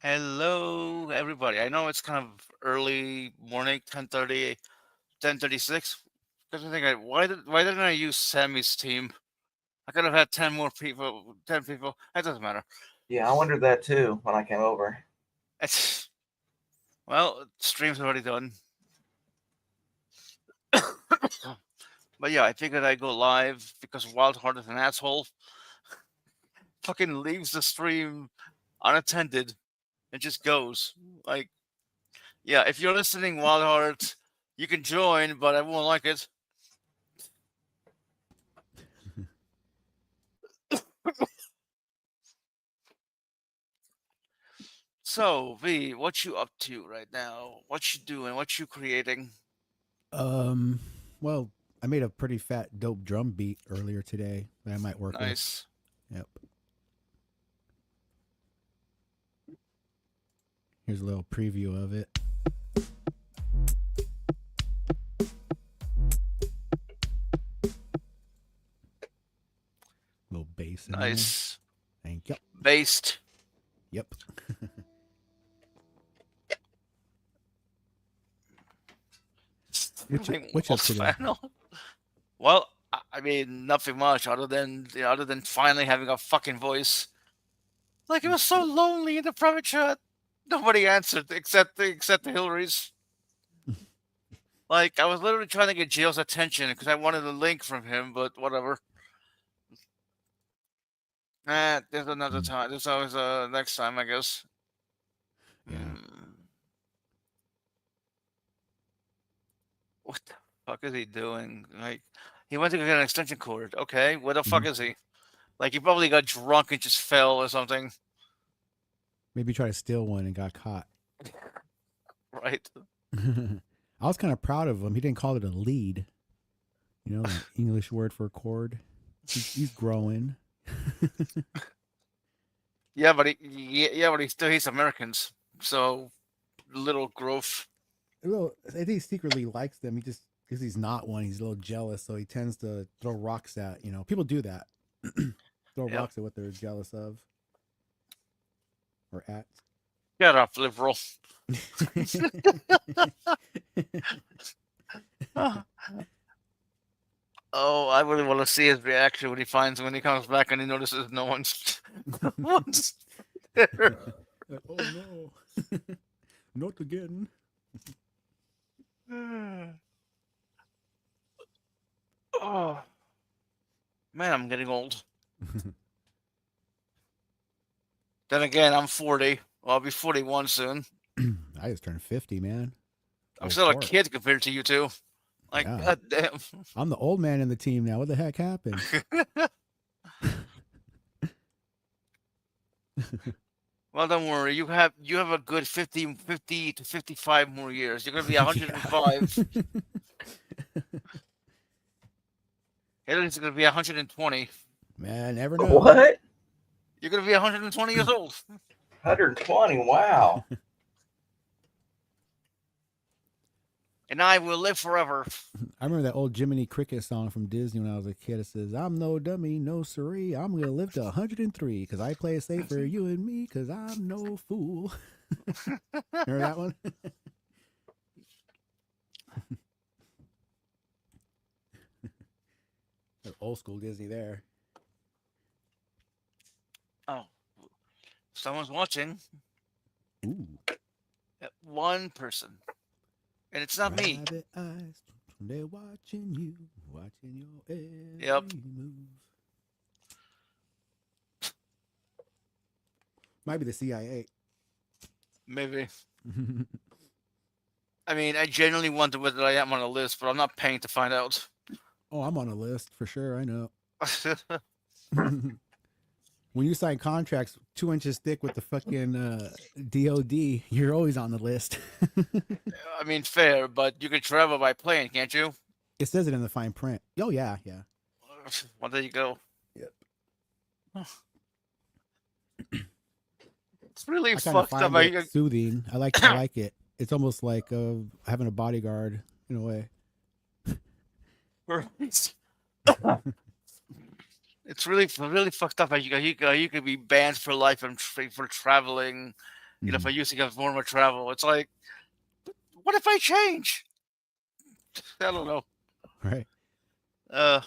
Hello, everybody. I know it's kind of early morning, 10:30, 10:36. Because I think why didn't I use Sammy's team? I could have had 10 more people, 10 people. That doesn't matter. Yeah, I wondered that too when I came over. It's well, stream's already done. But yeah, I figured I'd go live because Wildheart is an asshole. Fucking leaves the stream unattended and just goes. Like, yeah, if you're listening, Wildheart, you can join, but I won't like it. So, V, what you up to right now? What you doing? What you creating? Um, well, I made a pretty fat, dope drum beat earlier today that I might work with. Nice. Yep. Here's a little preview of it. A little bass in there. Nice. Thank you. Based. Yep. Streaming What you up walls to today? panel. Well, I mean, nothing much other than finally having a fucking voice. Like it was so lonely in the private chat. Nobody answered except the Hillarys. Like I was literally trying to get Jill's attention because I wanted a link from him, but whatever. There's another Mm, time. There's always next time, I guess. yeah. Hmm. What the fuck is he doing? Like, he went to get an extension cord. Okay, where the fuck Mhm. is he? Like, he probably got drunk and just fell or something, Maybe try to steal one and got caught. right? I was kind of proud of him. He didn't call it a lead. You know, that English word for chord. He's growing. Yeah, but he's Americans, so little growth. A little, I think he secretly likes them. He just because he's not one, he's a little jealous, so he tends to throw rocks at. People do that. Throw Yep. rocks at what they're jealous of or at. Shut up, liberal. Oh, I really want to see his reaction when he comes back and he notices no one's no one's there. Oh no, not again. Oh man, I'm getting old. Then again, I'm 40. Well, I'll be 41 soon. I just turned 50, man. I'm Old still a fart. kid compared to you two. Like, Yeah, god damn. I'm the old man in the team now. What the heck happened? Well, don't worry. You have a good 50 to 55 more years. You're gonna be Yeah. 105. Hillary's gonna be 120. Man, never know. What? You're gonna be 120 years old. 120? Wow. And I will live forever. I remember that old Jiminy Cricket song from Disney when I was a kid. It says, "I'm no dummy, no siree. I'm gonna live to 103 because I play it safe for you and me because I'm no fool." Remember that one? Old school Disney there. Oh, someone's watching. Ooh, One person. And it's not me. rabbit eyes. They're watching you, watching your Yep. every move. Might be the CIA. Maybe. I mean, I genuinely wonder whether I am on a list, but I'm not paying to find out. Oh, I'm on a list for sure. I know. When you sign contracts 2 inches thick with the fucking DOD, you're always on the list. I mean, fair, but you can travel by plane, can't you? It says it in the fine print. Oh yeah, yeah. Well, there you go. Yep. It's really I kind of fucked up. find it soothing. I like it. It's almost like having a bodyguard in a way. It's really fucked up. You could be banned for life for traveling You know, if Mhm. I used to get more of my travel, it's like, what if I change? I don't know. Right. Uh,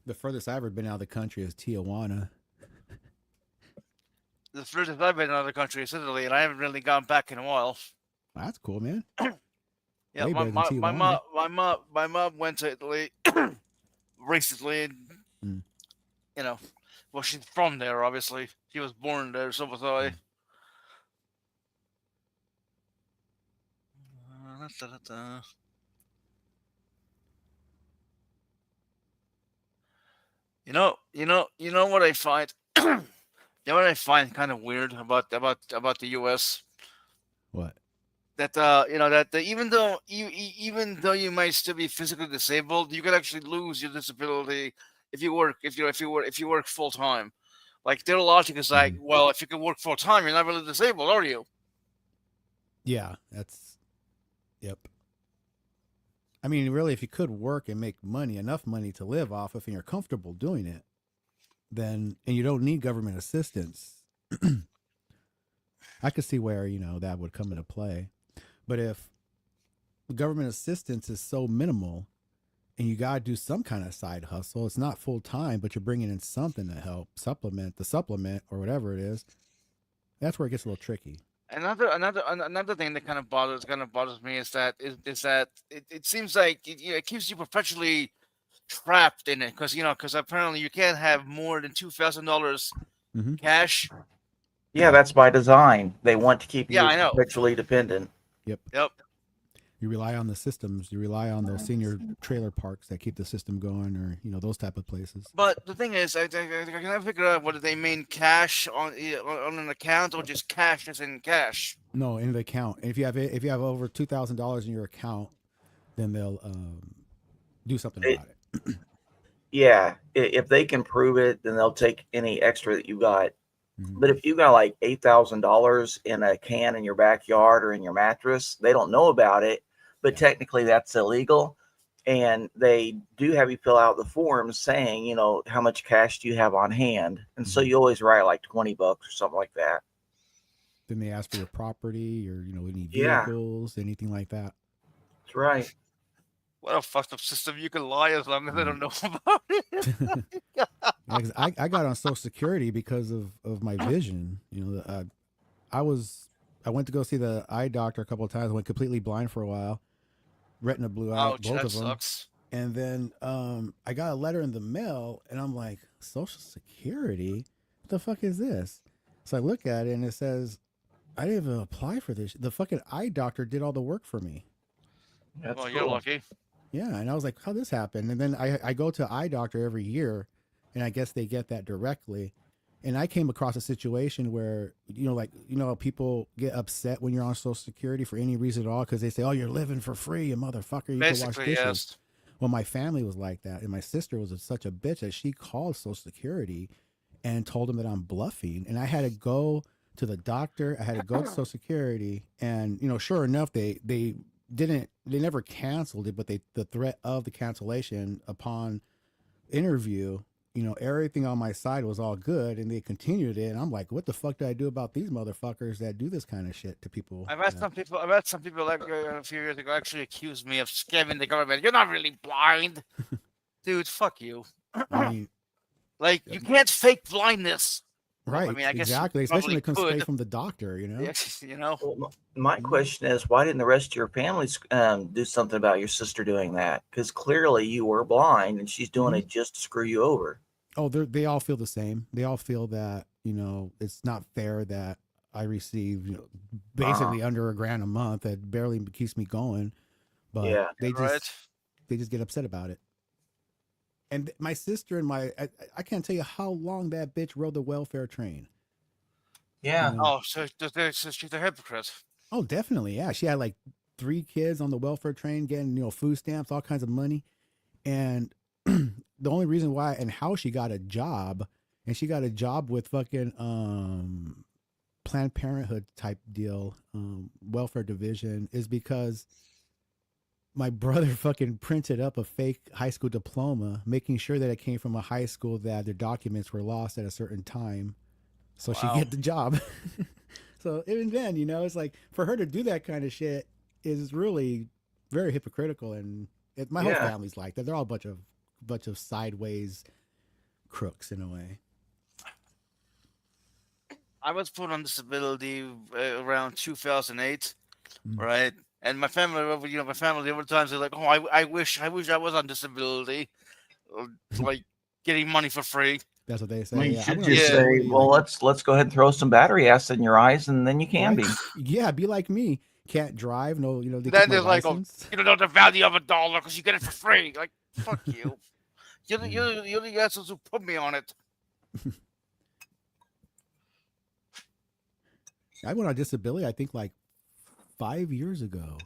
The furthest I've ever been out of the country is Tijuana. the furthest I've been in another country is Italy, and I haven't really gone back in a while. Wow, that's cool, man. Yeah, Way better than Tijuana. my mom went to Italy recently, and Mm. you know, well, she's from there, obviously. She was born there, so was I. Mm. Da-da-da. You know what I find. You know what I find kind of weird about the U.S. What? That even though you might still be physically disabled, you could actually lose your disability if you work if you work full time. Like their logic is like, Mhm. well, if you can work full time, you're not really disabled, are you? Yeah, that's yep. I mean, really, if you could work and make money, enough money to live off of, and you're comfortable doing it, then and you don't need government assistance, I could see where that would come into play. But if the government assistance is so minimal, and you got to do some kind of side hustle, it's not full time, but you're bringing in something to help supplement the supplement or whatever it is. That's where it gets a little tricky. Another thing that kind of bothers me is that it seems like it keeps you perpetually trapped in it because apparently you can't have more than $2,000 Hmm. cash. Yeah, that's by design. They want to keep Yeah, you I know. perpetually dependent. Yep. Yep. You rely on the systems. You rely on those senior trailer parks that keep the system going, or those type of places. But the thing is, I can figure out whether they mean cash on an account or just cash as in cash. No, in the account. And if you have over $2,000 in your account, then they'll do something It, about it. yeah, if they can prove it, then they'll take any extra that you got. Mhm. But if you got like $8,000 in a can in your backyard or in your mattress, they don't know about it. But Yeah. technically, that's illegal. And they do have you fill out the forms saying, how much cash do you have on hand? And so Mhm. you always write like $20 or something like that. Then they ask for your property or any Yeah, vehicles, anything like that. that's right. What a fucked up system! You can lie as long as they Mhm. don't know about it. Yeah, 'cause I got on Social Security because of my vision. I went to go see the eye doctor a couple of times. I went completely blind for a while. Retina blew out, Ouch, both that of them. sucks. And then I got a letter in the mail, and I'm like, Social Security? What the fuck is this? So I look at it, and it says, I didn't even apply for this. The fucking eye doctor did all the work for me. That's Well, you're cool. lucky. Yeah, and I was like, how this happened? And then I go to eye doctor every year, and I guess they get that directly. And I came across a situation where people get upset when you're on Social Security for any reason at all because they say, "Oh, you're living for free, you motherfucker. You can wash Basically, dishes." yes. Well, my family was like that, and my sister was such a bitch that she called Social Security and told them that I'm bluffing, and I had to go to the doctor. I had to go to Social Security, and sure enough, they never canceled it, but the threat of the cancellation upon interview, everything on my side was all good, and they continued it. And I'm like, what the fuck do I do about these motherfuckers that do this kind of shit to people? I've had some people like a few years ago actually accuse me of scamming the government. You're not really blind, dude. Fuck you. I mean, Like you can't fake blindness. Well, I right, mean, I guess you exactly. Especially when probably it comes straight could. from the doctor, Yes, you know. Well, my Mhm. question is, why didn't the rest of your family do something about your sister doing that? Because clearly you were blind and she's doing Mhm. it just to screw you over. Oh, they all feel the same. They all feel that it's not fair that I receive Uh, basically under $1,000 a month that barely keeps me going, but yeah. Right. they just get upset about it. And my sister and I can't tell you how long that bitch rode the welfare train. Yeah. Oh, so she's a hypocrite. Oh, definitely. Yeah. She had like 3 kids on the welfare train getting, food stamps, all kinds of money. And the only reason why and how she got a job, and she got a job with fucking Planned Parenthood type deal, welfare division, is because my brother fucking printed up a fake high school diploma, making sure that it came from a high school that their documents were lost at a certain time, so she Wow. get the job. So even then, you know, it's like for her to do that kind of shit is really very hypocritical, and my whole Yeah. family's like that. They're all a bunch of sideways crooks in a way. I was put on disability around 2008, Mm. right? And my family, my family, there were times they're like, "Oh, I wish I was on disability, like getting money for free." That's what they Well, say. you Yeah, I should went on just say, disability, well, like, let's go ahead and throw some battery acid in your eyes, and then you can right? be. Yeah, be like me. Can't drive. No, you know, they took Then my they're like, "Oh, license. you don't know the value of $1 because you get it for free." Like, fuck you. Yeah. You're the assholes who put me on it. I went on disability, I think like 5 years ago.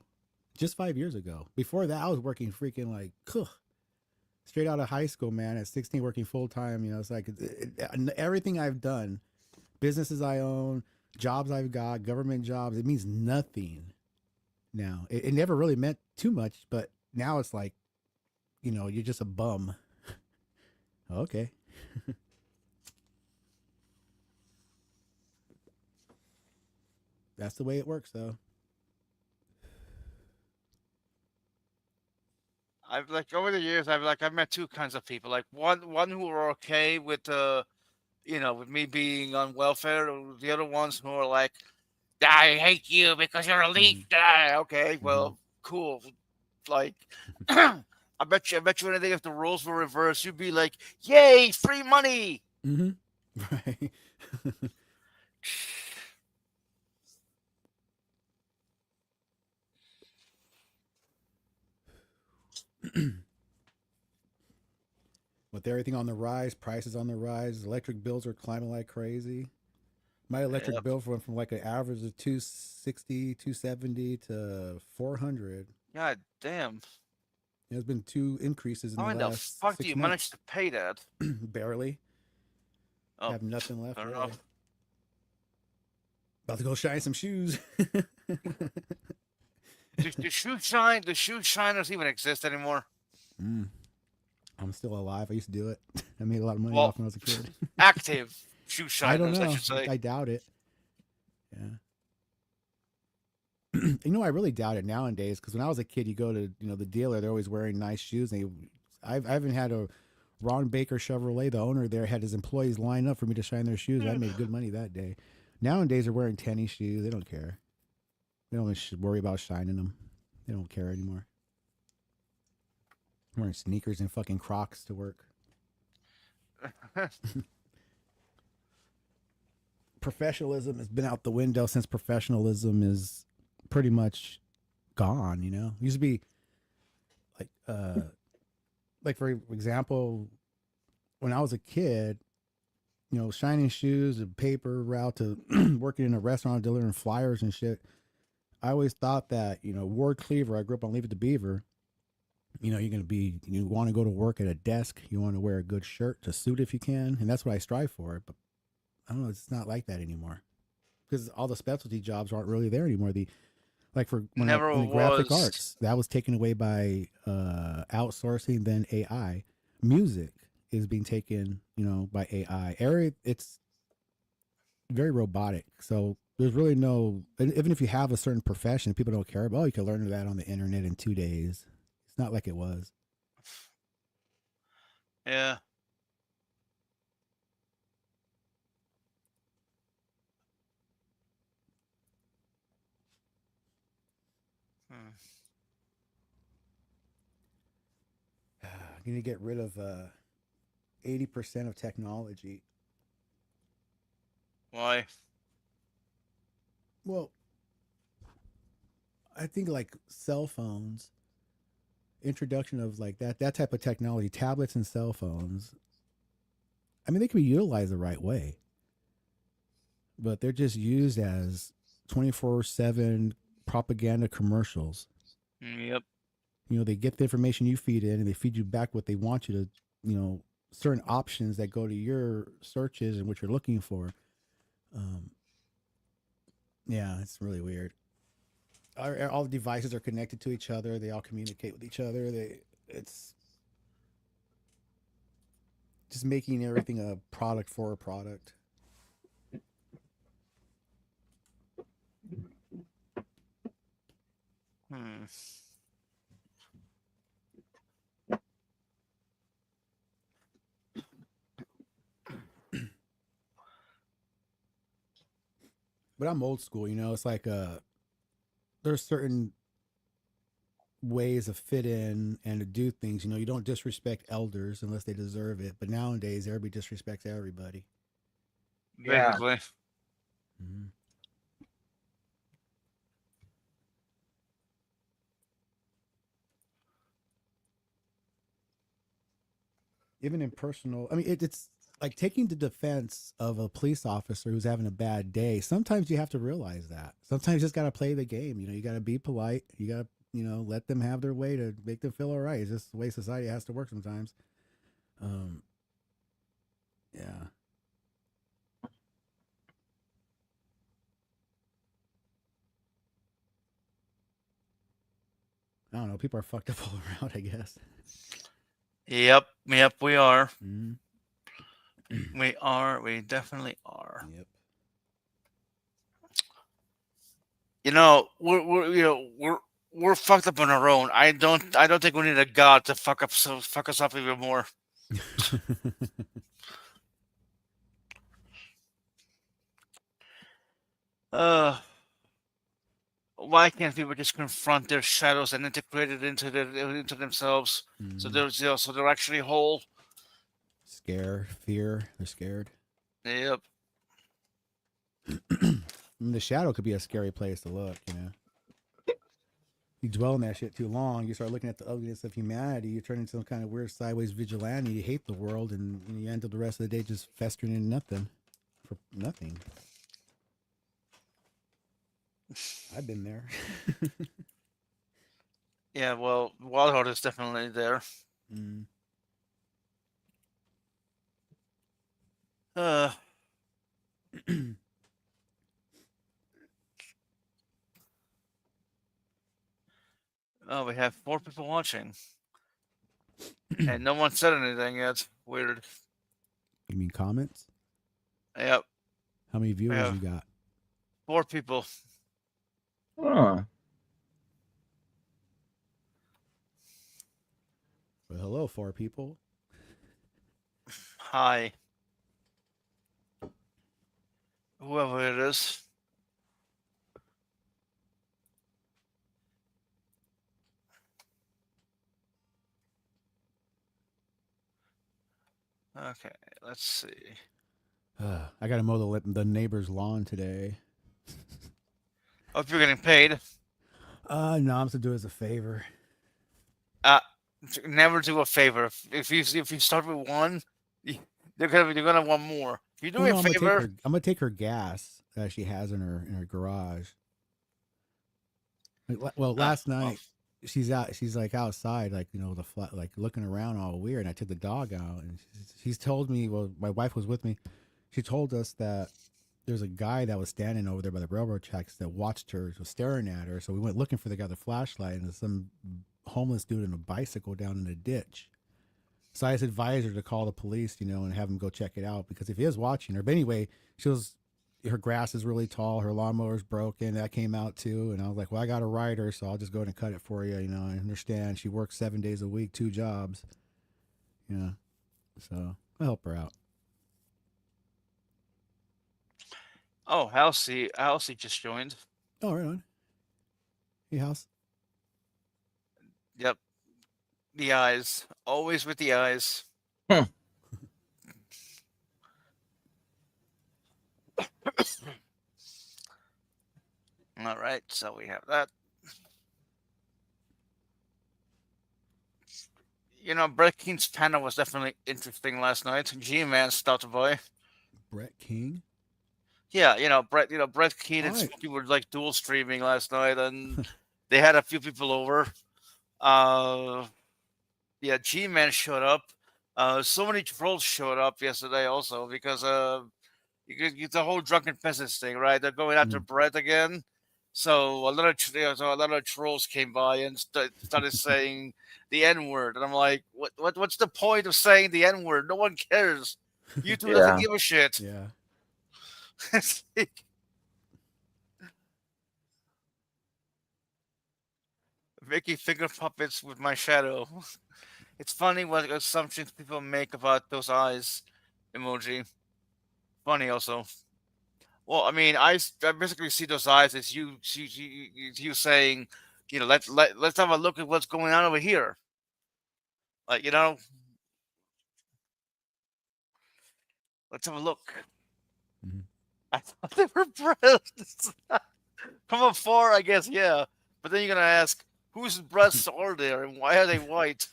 Just 5 years ago. Before that, I was working freaking like, straight out of high school, man. At 16, working full time. You know, it's like everything I've done, businesses I own, jobs I've got, government jobs, it means nothing now. It never really meant too much, but now it's like, you know, you're just a bum. Okay. That's the way it works, though. I've like over the years, I've met two kinds of people. Like one who are okay with with me being on welfare. Or the other ones who are like, I hate you because you're a leak. Okay, well, cool. Like, I bet you anything if the roles were reversed, you'd be like, yay, free money. Mm-hmm. Right. With everything on the rise, prices on the rise, electric bills are climbing like crazy. My electric Yep. bill went from like an average of 260, 270 to 400. God damn. There's been two increases in How the in the last fuck do 6 you months. manage to pay that? Barely. Oh, Have nothing left. fair Really. enough. About to go shine some shoes. The shoe shiners even exist anymore? Mm, I'm still alive. I used to do it. I made a lot of money Well, off when I was a kid. active shoe I don't shiners, I know. should say. I doubt it. Yeah. You know, I really doubt it nowadays because when I was a kid, you go to the dealer, they're always wearing nice shoes. I haven't had a Ron Baker Chevrolet. The owner there had his employees line up for me to shine their shoes. I made good money that day. Nowadays, they're wearing tennis shoes. They don't care. They don't worry about shining them. They don't care anymore. I'm wearing sneakers and fucking Crocs to work. Professionalism has been out the window since professionalism is pretty much gone. You know, it used to be like for example, when I was a kid, shining shoes, a paper route to working in a restaurant, delivering flyers and shit. I always thought that, Ward Cleaver, I grew up on Leave It to Beaver, you want to go to work at a desk, you want to wear a good shirt, a suit if you can, and that's what I strive for. But I don't know, it's not like that anymore because all the specialty jobs aren't really there anymore. Like for when Never in the graphic was. arts, that was taken away by outsourcing, then AI. Music is being taken, by AI. It's very robotic. So there's really no, even if you have a certain profession, people don't care about, you can learn that on the internet in 2 days. It's not like it was. Yeah. Hmm. You need to get rid of 80% of technology. Why? Well, I think like cell phones, introduction of like that type of technology, tablets and cell phones. I mean, they can be utilized the right way, but they're just used as 24/7 propaganda commercials. Yep. They get the information you feed in and they feed you back what they want you to, certain options that go to your searches and what you're looking for. Yeah, it's really weird. all the devices are connected to each other. They all communicate with each other. It's just making everything a product for a product. Hmm. But I'm old school, you know. It's like there's certain ways to fit in and to do things. You know, you don't disrespect elders unless they deserve it. But nowadays, everybody disrespects everybody. Yeah. Basically. Mm-hmm. Even in personal, I mean, it's like taking the defense of a police officer who's having a bad day. Sometimes you have to realize that. Sometimes you just got to play the game. You know, you got to be polite. You got to, you know, let them have their way to make them feel all right. It's just the way society has to work sometimes. Yeah. I don't know. People are fucked up all around, I guess. Yep, we are. Mm-hmm. We definitely are. Yep. You know, we're fucked up on our own. I don't think we need a god to fuck us up even more. Why can't people just confront their shadows and integrate it into themselves? So Mhm. they're actually whole. Fear. They're scared. Yep. I mean, the shadow could be a scary place to look, you know. You dwell in that shit too long, you start looking at the ugliness of humanity, you turn into some kind of weird sideways vigilante, you hate the world, and you end up the rest of the day just festering in nothing. For nothing. I've been there. Yeah, well, Wild Heart is definitely there. Mm. Uh, oh, we have 4 people watching, and no one said anything yet. Weird. You mean comments? Yep, How many we viewers you have got? 4 people. Huh. Well, hello, 4 people. Hi, whoever it is. Okay, let's see. I got to mow the neighbor's lawn today. Hope you're getting paid. No, I'm to do it as a favor. Uh, Never do a favor. If you start with one, they're gonna want more. If you do Well, me a no, favor, I'm gonna take her gas that she has in her garage. Well, last well, night she's like outside, like, you know, the flat, like looking around all weird. And I took the dog out, and she's told me. Well, my wife was with me. She told us that there's a guy that was standing over there by the railroad tracks that watched her, was staring at her. So we went looking for the guy with the flashlight, and there's some homeless dude on a bicycle down in a ditch. So I just advised her to call the police, you know, and have them go check it out, because if he is watching her. But anyway, her grass is really tall, her lawnmower's broken. That came out too. And I was like, well, I got a rider, so I'll just go ahead and cut it for you. You know, I understand she works 7 days a week, 2 jobs. You know, so I'll help her out. oh, Halsey just joined. Oh, right on. Hey, house. Yep, the eyes, always with the eyes. Hmm. All right, so we have that. You know, Brett Keen's panel was definitely interesting last night. G-Man stopped by. Brett King. Yeah, Brett Keen and All right. Smokey were like dual streaming last night, and they had a few people over. Yeah, G-Man showed up. So many trolls showed up yesterday also because you get the whole drunken peasants thing, right? They're going after Brett again. So a lot of trolls came by and started saying the N word, and I'm like, what's the point of saying the N word? No one cares. YouTube doesn't Yeah. give a shit. Yeah. It's like, making finger puppets with my shadow. It's funny what assumptions people make about those eyes emoji. Funny also. Well, I mean, I basically see those eyes as you saying, let's have a look at what's going on over here. Like, let's have a look. Mhm. I thought they were breasts. From afar, I guess, yeah. But then you're gonna ask, whose breasts are there and why are they white?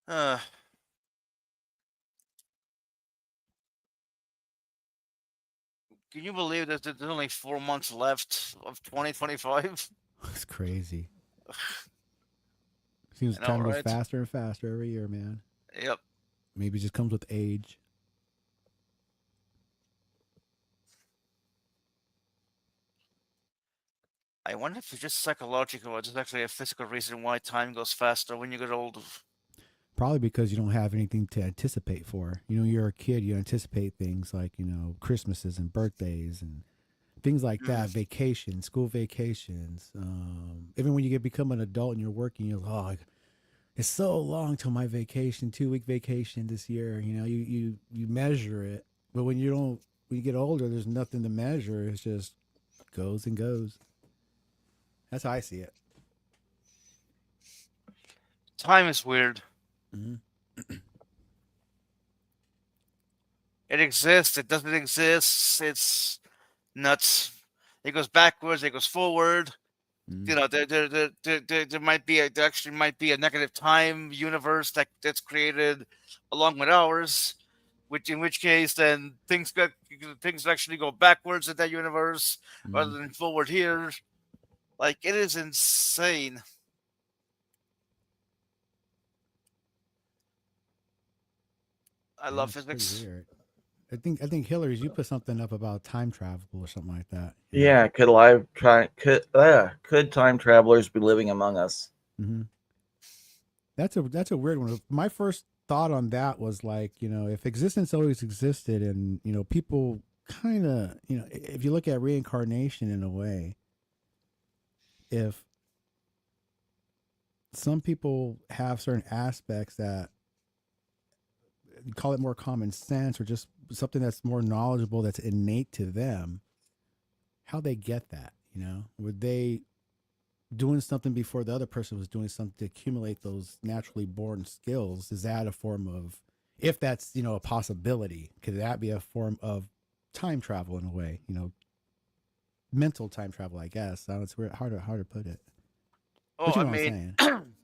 Uh, can you believe that there's only 4 months left of 2025? It's crazy. Seems I know, time goes right? faster and faster every year, man. Yep. Maybe it just comes with age. I wonder if it's just psychological or just actually a physical reason why time goes faster when you get old. Probably because you don't have anything to anticipate for. You know, you're a kid, you anticipate things like, Christmases and birthdays and things like that, Mm. vacations, school vacations. Even when you become an adult and you're working, you're like, oh, it's so long till my vacation, 2 week vacation this year. You measure it, but when you get older, there's nothing to measure. It's just goes and goes. That's how I see it. Time is weird. Mm-hmm. It exists. It doesn't exist. It's nuts. It goes backwards. It goes forward. Mm-hmm. There actually might be a negative time universe that's created along with ours, in which case then things actually go backwards in that universe rather than forward here. Like, it is insane. I Yeah, love it's pretty physics. weird. I think Hillary's you put something up about time travel or something like that. Yeah. Could time travelers be living among us? Mm-hmm. That's a weird one. My first thought on that was like, if existence always existed, and people kind of, if you look at reincarnation in a way, if some people have certain aspects that you call it more common sense or just something that's more knowledgeable that's innate to them, how they get that, would they doing something before the other person was doing something to accumulate those naturally born skills? Is that a form of, if that's a possibility, could that be a form of time travel in a way, mental time travel, I guess? It's weird, hard to put it, Oh, but you I know what I'm mean, saying.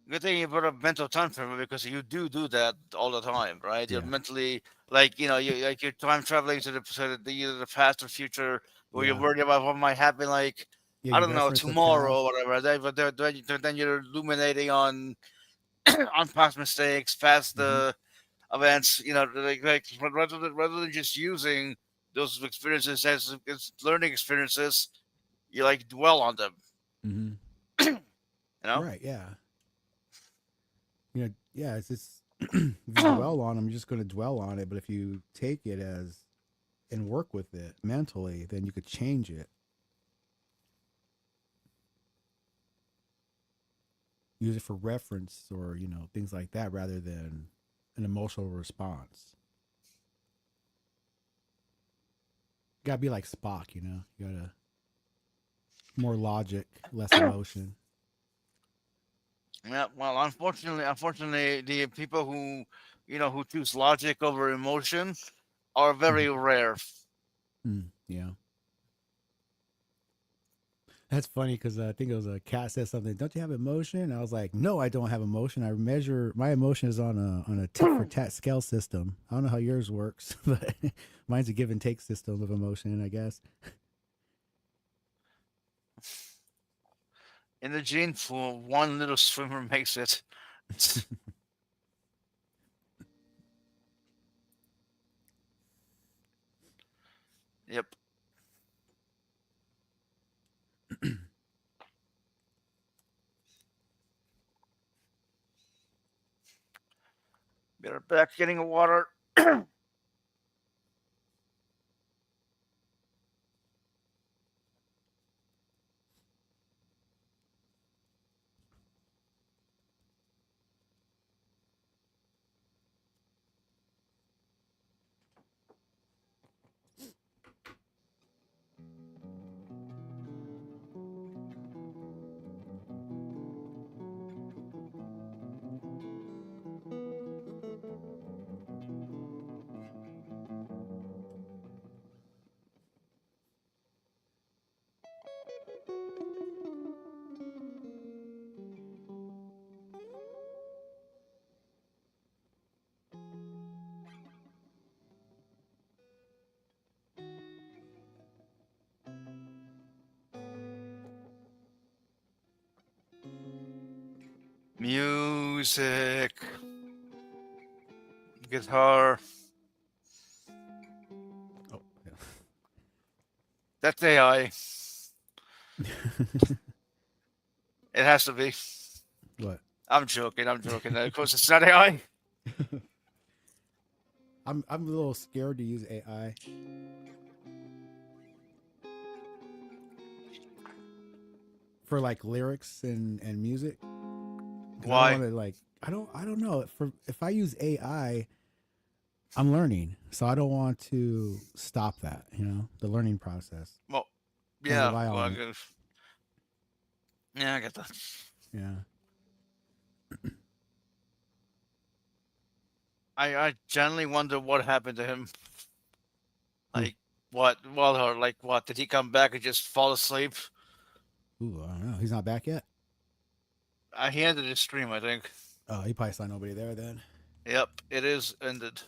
good thing you brought up mental time travel because you do that all the time, right? You're Yeah. mentally, like, you're time traveling either the past or future, where you're Yeah. worried about what might happen, like, Yeah, I you don't know, reference the tomorrow or past. whatever. Then you're illuminating on on past mistakes, past Mm-hmm. events. Rather than just using those experiences as learning experiences, you like dwell on them. Mm-hmm. You know. Right. Yeah. Yeah, it's just if you dwell on them, you're just going to dwell on it. But if you take it as and work with it mentally, then you could change it. Use it for reference or, things like that rather than an emotional response. You gotta be like Spock, You gotta more logic, less emotion. Yeah, well, unfortunately, the people who choose logic over emotion are very rare. Yeah. That's funny because I think it was a cat said something. Don't you have emotion? I was like, no, I don't have emotion. I measure my emotion is on a tit for tat scale system. I don't know how yours works, but mine's a give and take system of emotion, I guess. In the gene pool, one little swimmer makes it. Yep. Better back getting a water. Music. Guitar. Oh, yeah. That's AI. It has to be. What? I'm joking. I'm joking. Of course, it's not AI. I'm a little scared to use AI. For like lyrics and music. 'Cause Why? I don't want to like I don't know. For if I use AI, I'm learning. So I don't want to stop that, the learning process. Well, And yeah. rely Well, on it. yeah, I get that. Yeah. I generally wonder what happened to him. Hmm. Like what? Well, or like what? Did he come back and just fall asleep? Ooh, I don't know. He's not back yet. He ended his stream, I think. Oh, he probably saw nobody there then. Yep, it is ended.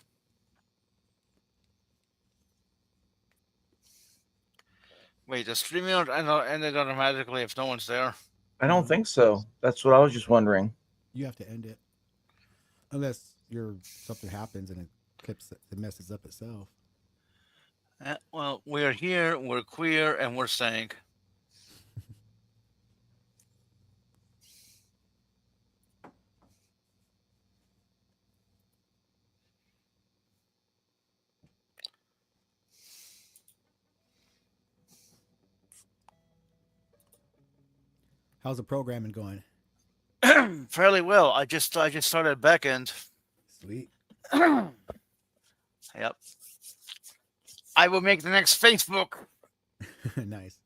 Wait, the stream ended automatically if no one's there. I don't think so. That's what I was just wondering. You have to end it. Unless something happens and it messes up itself. Well, we're here, we're queer, and we're saying. How's the programming going? Fairly well. I just started backend. Sweet. Yep. I will make the next Facebook. Nice.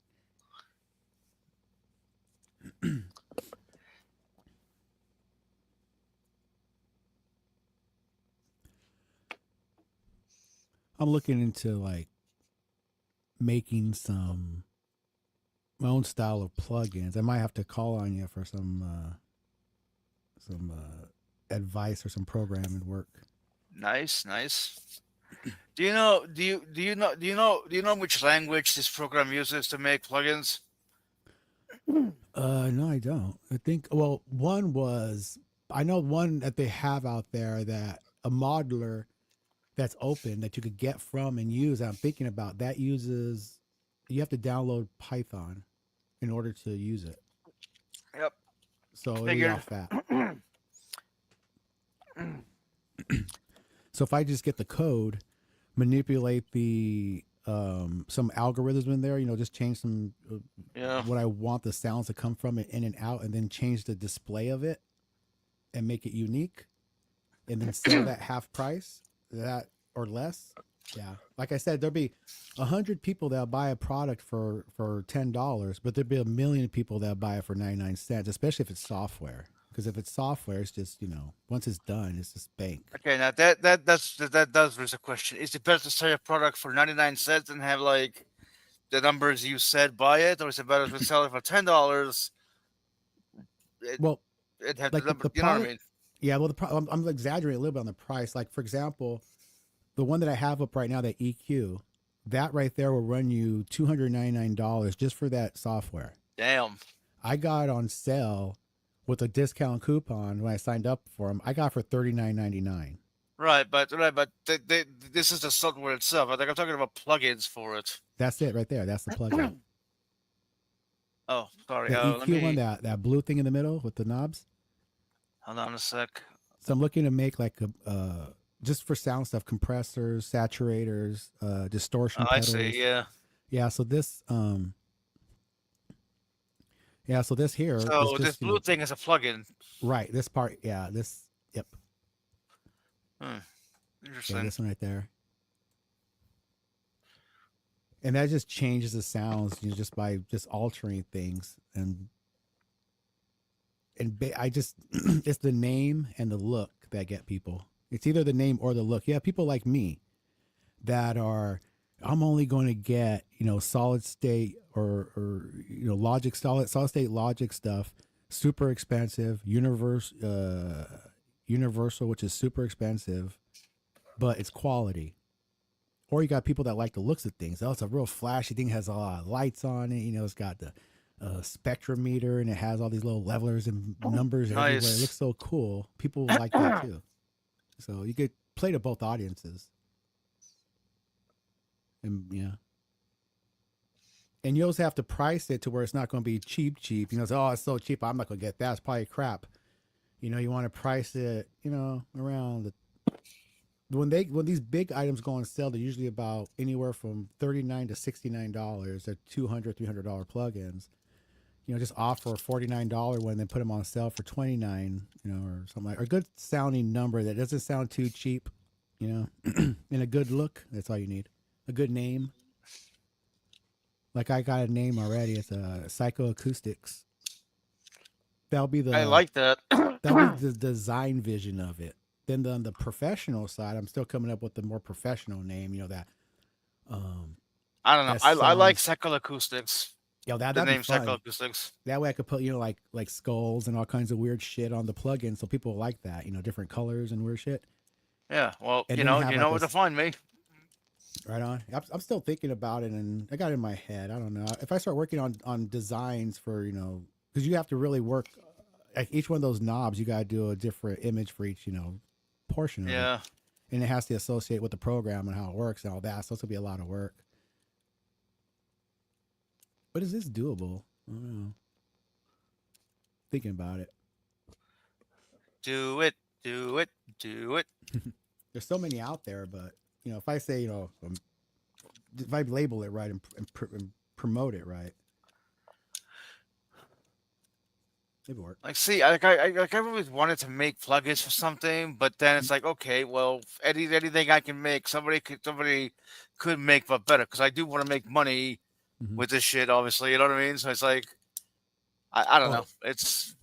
I'm looking into like making my own style of plugins. I might have to call on you for some advice or some programming work. Nice, nice. Do you know which language this program uses to make plugins? No, I don't. I think I know one that they have out there, that a modular that's open that you could get from and use. I'm thinking about that uses, you have to download Python in order to use it. Yep. So it'll be Figured. off that. So if I just get the code, manipulate the some algorithms in there, just change some Yeah. what I want the sounds to come from it in and out, and then change the display of it and make it unique, and then sell that half price, that or less. Yeah, like I said, there'll be 100 people that'll buy a product for $10, but there'll be 1 million people that'll buy it for 99 cents, especially if it's software. Because if it's software, it's just once it's done, it's just bank. Okay, now that does raise a question. Is it better to sell a product for 99 cents and have like the numbers you said buy it, or is it better to sell it for $10? Well, It have like the number, the you know what I product, mean? yeah. Well, I'm exaggerating a little bit on the price. Like for example, the one that I have up right now, that EQ, that right there will run you $299 just for that software. Damn. I got on sale with a discount coupon when I signed up for them. I got for $39.99. Right, but this is the software itself. I think I'm talking about plugins for it. That's it right there. That's the plugin. Oh, sorry. The Let EQ one, me that blue thing in the middle with the knobs. hold on a sec. So I'm looking to make like a just for sound stuff, compressors, saturators, distortion I pedals. see. Yeah. Yeah, so this so this here is So this just, blue thing is a plugin. right, this part, yep. Hmm. Yeah, Interesting. this one right there. And that just changes the sounds, just by just altering things and I just it's the name and the look that get people. It's either the name or the look. Yeah, people like me that are I'm only going to get, solid state or logic solid state logic stuff, super expensive, universal, which is super expensive, but it's quality. Or you got people that like the looks of things. Oh, it's a real flashy thing, has a lot of lights on it. It's got the spectrometer and it has all these little levelers and numbers everywhere. It Nice. looks so cool. People like that too. So you could play to both audiences. And yeah. And you also have to price it to where it's not going to be cheap. It's, oh, it's so cheap, I'm not going to get that. It's probably crap. You want to price it, around the when these big items go on sale, they're usually about anywhere from $39 to $69. They're $200, $300 plugins. Just offer a $49 when they put them on sale for $29, or something or a good sounding number that doesn't sound too cheap, and a good look. That's all you need. A good name. Like I got a name already. It's Psychoacoustics. That'll be I like that. that'll be the design vision of it. Then on the professional side, I'm still coming up with the more professional name. That. I don't know. That I like sounds. psychoacoustics. The That'd be name fun. psychoacoustics. That way I could put, like skulls and all kinds of weird shit on the plugin, so people like that. Different colors and weird shit. Yeah. Well, And you then know, have you like know where to find me. right on. I'm still thinking about it, and I got it in my head. I don't know if I start working on designs for because you have to really work. Like each one of those knobs, you got to do a different image for each portion of it, Yeah. and it has to associate with the program and how it works and all that. So it's gonna be a lot of work. But is this doable? I don't know. Thinking about it. Do it. Do it. Do it. There's so many out there, but if I say if I label it right and promote it right, it work. Like, see, I always wanted to make plugins for something, but then it's like, okay, well, anything I can make, somebody could make, but better, because I do want to make money Mm-hmm. with this shit. Obviously, you know what I mean. So it's like, I don't know. It's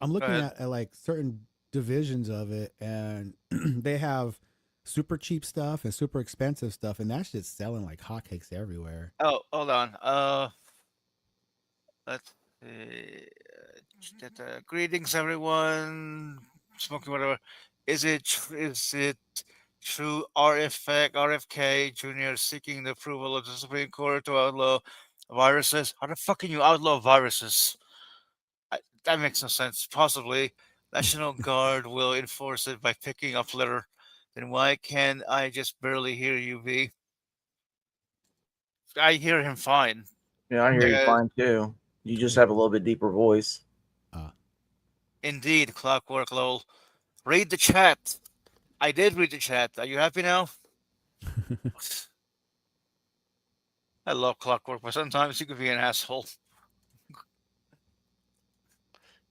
I'm go looking ahead. at like certain divisions of it, and they have super cheap stuff and super expensive stuff, and that shit's selling like hotcakes everywhere. Oh, hold on. Let's see. Greetings, everyone. Smoking whatever. Is it true? RFK Jr. seeking the approval of the Supreme Court to outlaw viruses. How the fuck can you outlaw viruses? That makes no sense. Possibly, National Guard will enforce it by picking up litter. Then why can't I just barely hear you, V? I hear him fine. Yeah, I hear you Uh, fine too. You just have a little bit deeper voice. Indeed, Clockwork Lol. Read the chat. I did read the chat. Are you happy now? I love Clockwork, but sometimes you could be an asshole.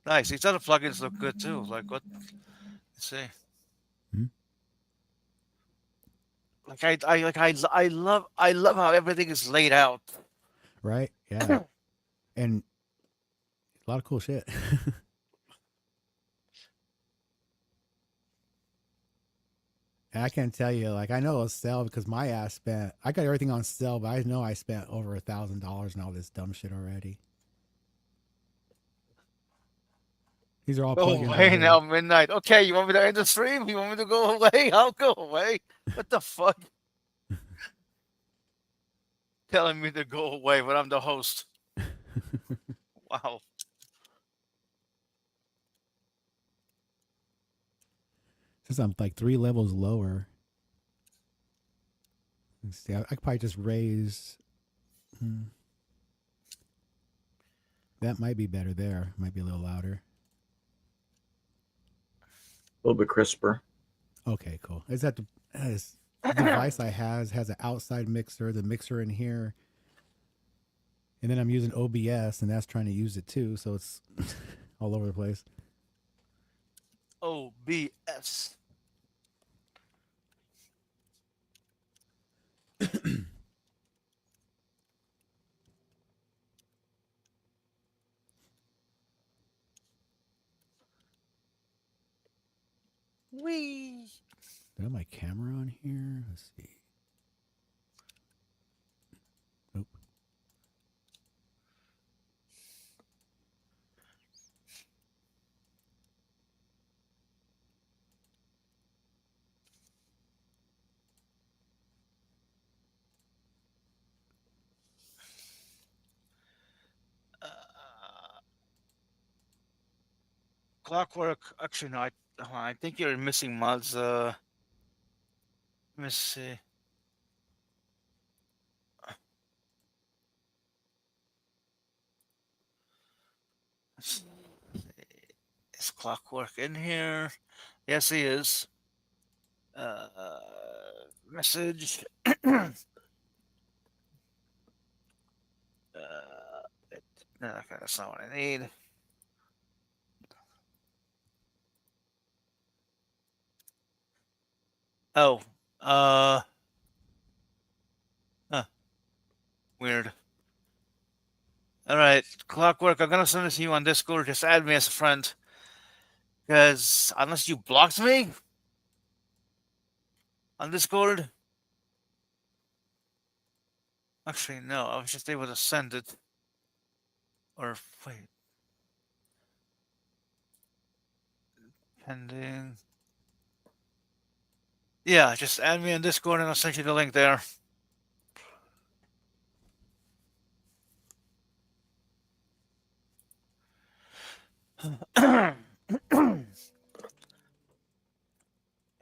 Nice. These other plugins look good too. Like what? Let's see. Hmm? Like I love how everything is laid out. Right? Yeah. And a lot of cool shit. And I can't tell you, like I know it's sell because my ass I got everything on sale, but I know I spent over $1,000 on all this dumb shit already. These are all Go plugins right away here. now, midnight. Okay, you want me to end the stream? You want me to go away? I'll go away. What the fuck? Telling me to go away when I'm the host. Wow. Since I'm like 3 levels lower. Let's see, I could probably just raise. That might be better there. Might be a little louder. A little bit crisper. Okay, cool. Is that this device I has an outside mixer, the mixer in here, and then I'm using OBS, and that's trying to use it too, so it's all over the place. OBS. Wee. Do I have my camera on here? Let's see. Nope. Clockwork. Actually, no. I think you're missing mods. Let me see. Is Clockwork in here? Yes, he is. Message. No, okay, that's not what I need. Oh, weird. All right, Clockwork. I'm gonna send this to you on Discord. Just add me as a friend, because unless you blocked me on Discord, actually no, I was just able to send it. Or wait, pending. Yeah, just add me on Discord and I'll send you the link there.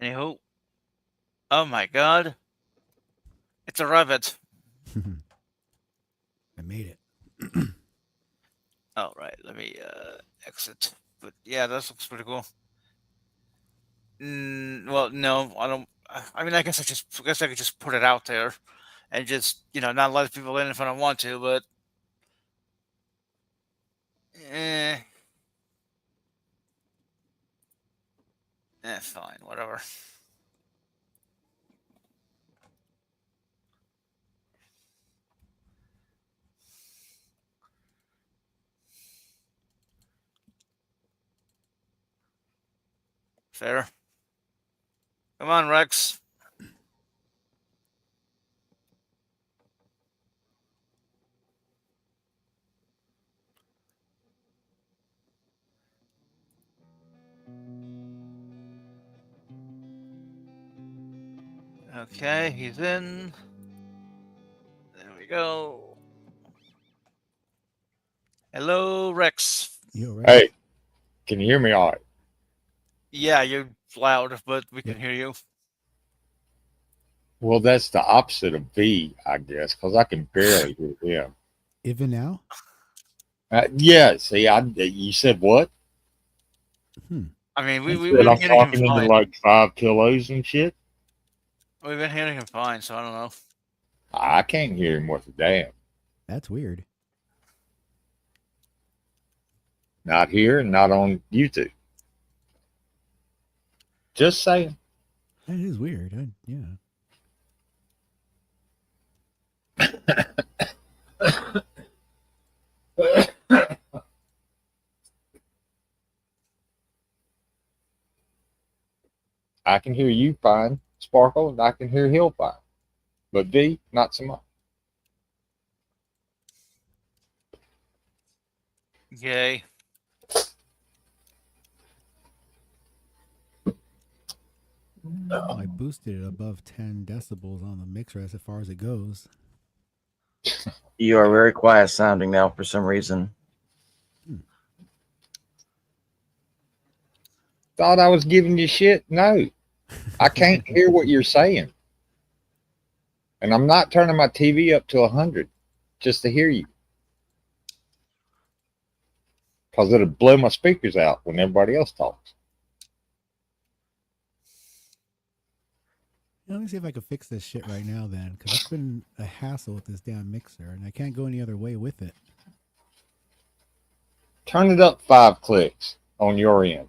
Anywho, oh my god, it's a rabbit. I made it. Oh right, let me exit. But yeah, that looks pretty cool. Well, no, I don't. I mean, I guess I could just put it out there, and just not let people in if I don't want to. But fine, whatever. Fair. Come on, Rex. Okay, he's in. There we go. Hello, Rex. You all right? Hey, can you hear me all right? Yeah, you're loud, but we can Yep. hear you. Well, that's the opposite of V, I guess, because I can barely hear him. Even now? Yeah, see, you said what? I mean, That's we've good. been That I'm hearing him talking into fine. like 5 kilos and shit? We've been hearing him fine, so I don't know. I can't hear him worth a damn. That's weird. Not here and not on YouTube. Just saying. That is weird. Yeah. I can hear you fine, Sparkle, and I can hear Hill fine. But V, not so much. Yay. I boosted it above 10 decibels on the mixer as far as it goes. You are very quiet sounding now for some reason. thought I was giving you shit. No, I can't hear what you're saying. And I'm not turning my TV up to 100 just to hear you. Because it'll blow my speakers out when everybody else talks. Let me see if I can fix this shit right now then, because it's been a hassle with this damn mixer, and I can't go any other way with it. Turn it up 5 clicks on your end.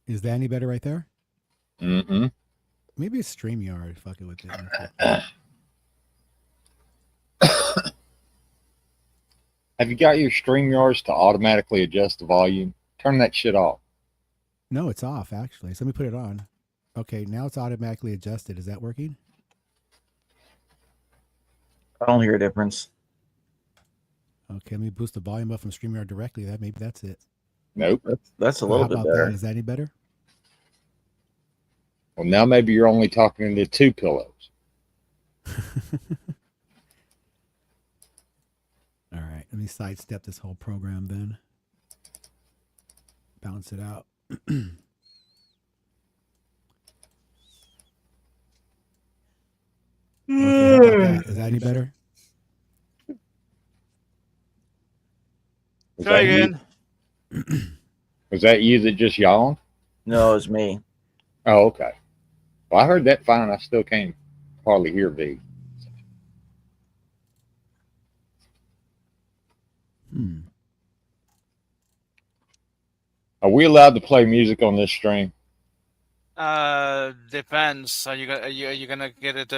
Is that any better right there? Mm-mm. Maybe it's StreamYard. Fuck it with it. Have you got your StreamYards to automatically adjust the volume? Turn that shit off. No, it's off actually. So let me put it on. Okay, now it's automatically adjusted. Is that working? I don't hear a difference. Okay, let me boost the volume up from StreamYard directly. Maybe that's it. Nope. That's a Well, little how bit about better. that? Is that any better? Well, now maybe you're only talking into 2 pillows. All right, let me sidestep this whole program then. Bounce it out. Okay, how about that? Is that any better? Was Try that you? again. Was that you that just yawned? No, it's me. Oh, okay. Well, I heard that fine. I still can't hardly hear V. Are we allowed to play music on this stream? Depends. Are you gonna get it?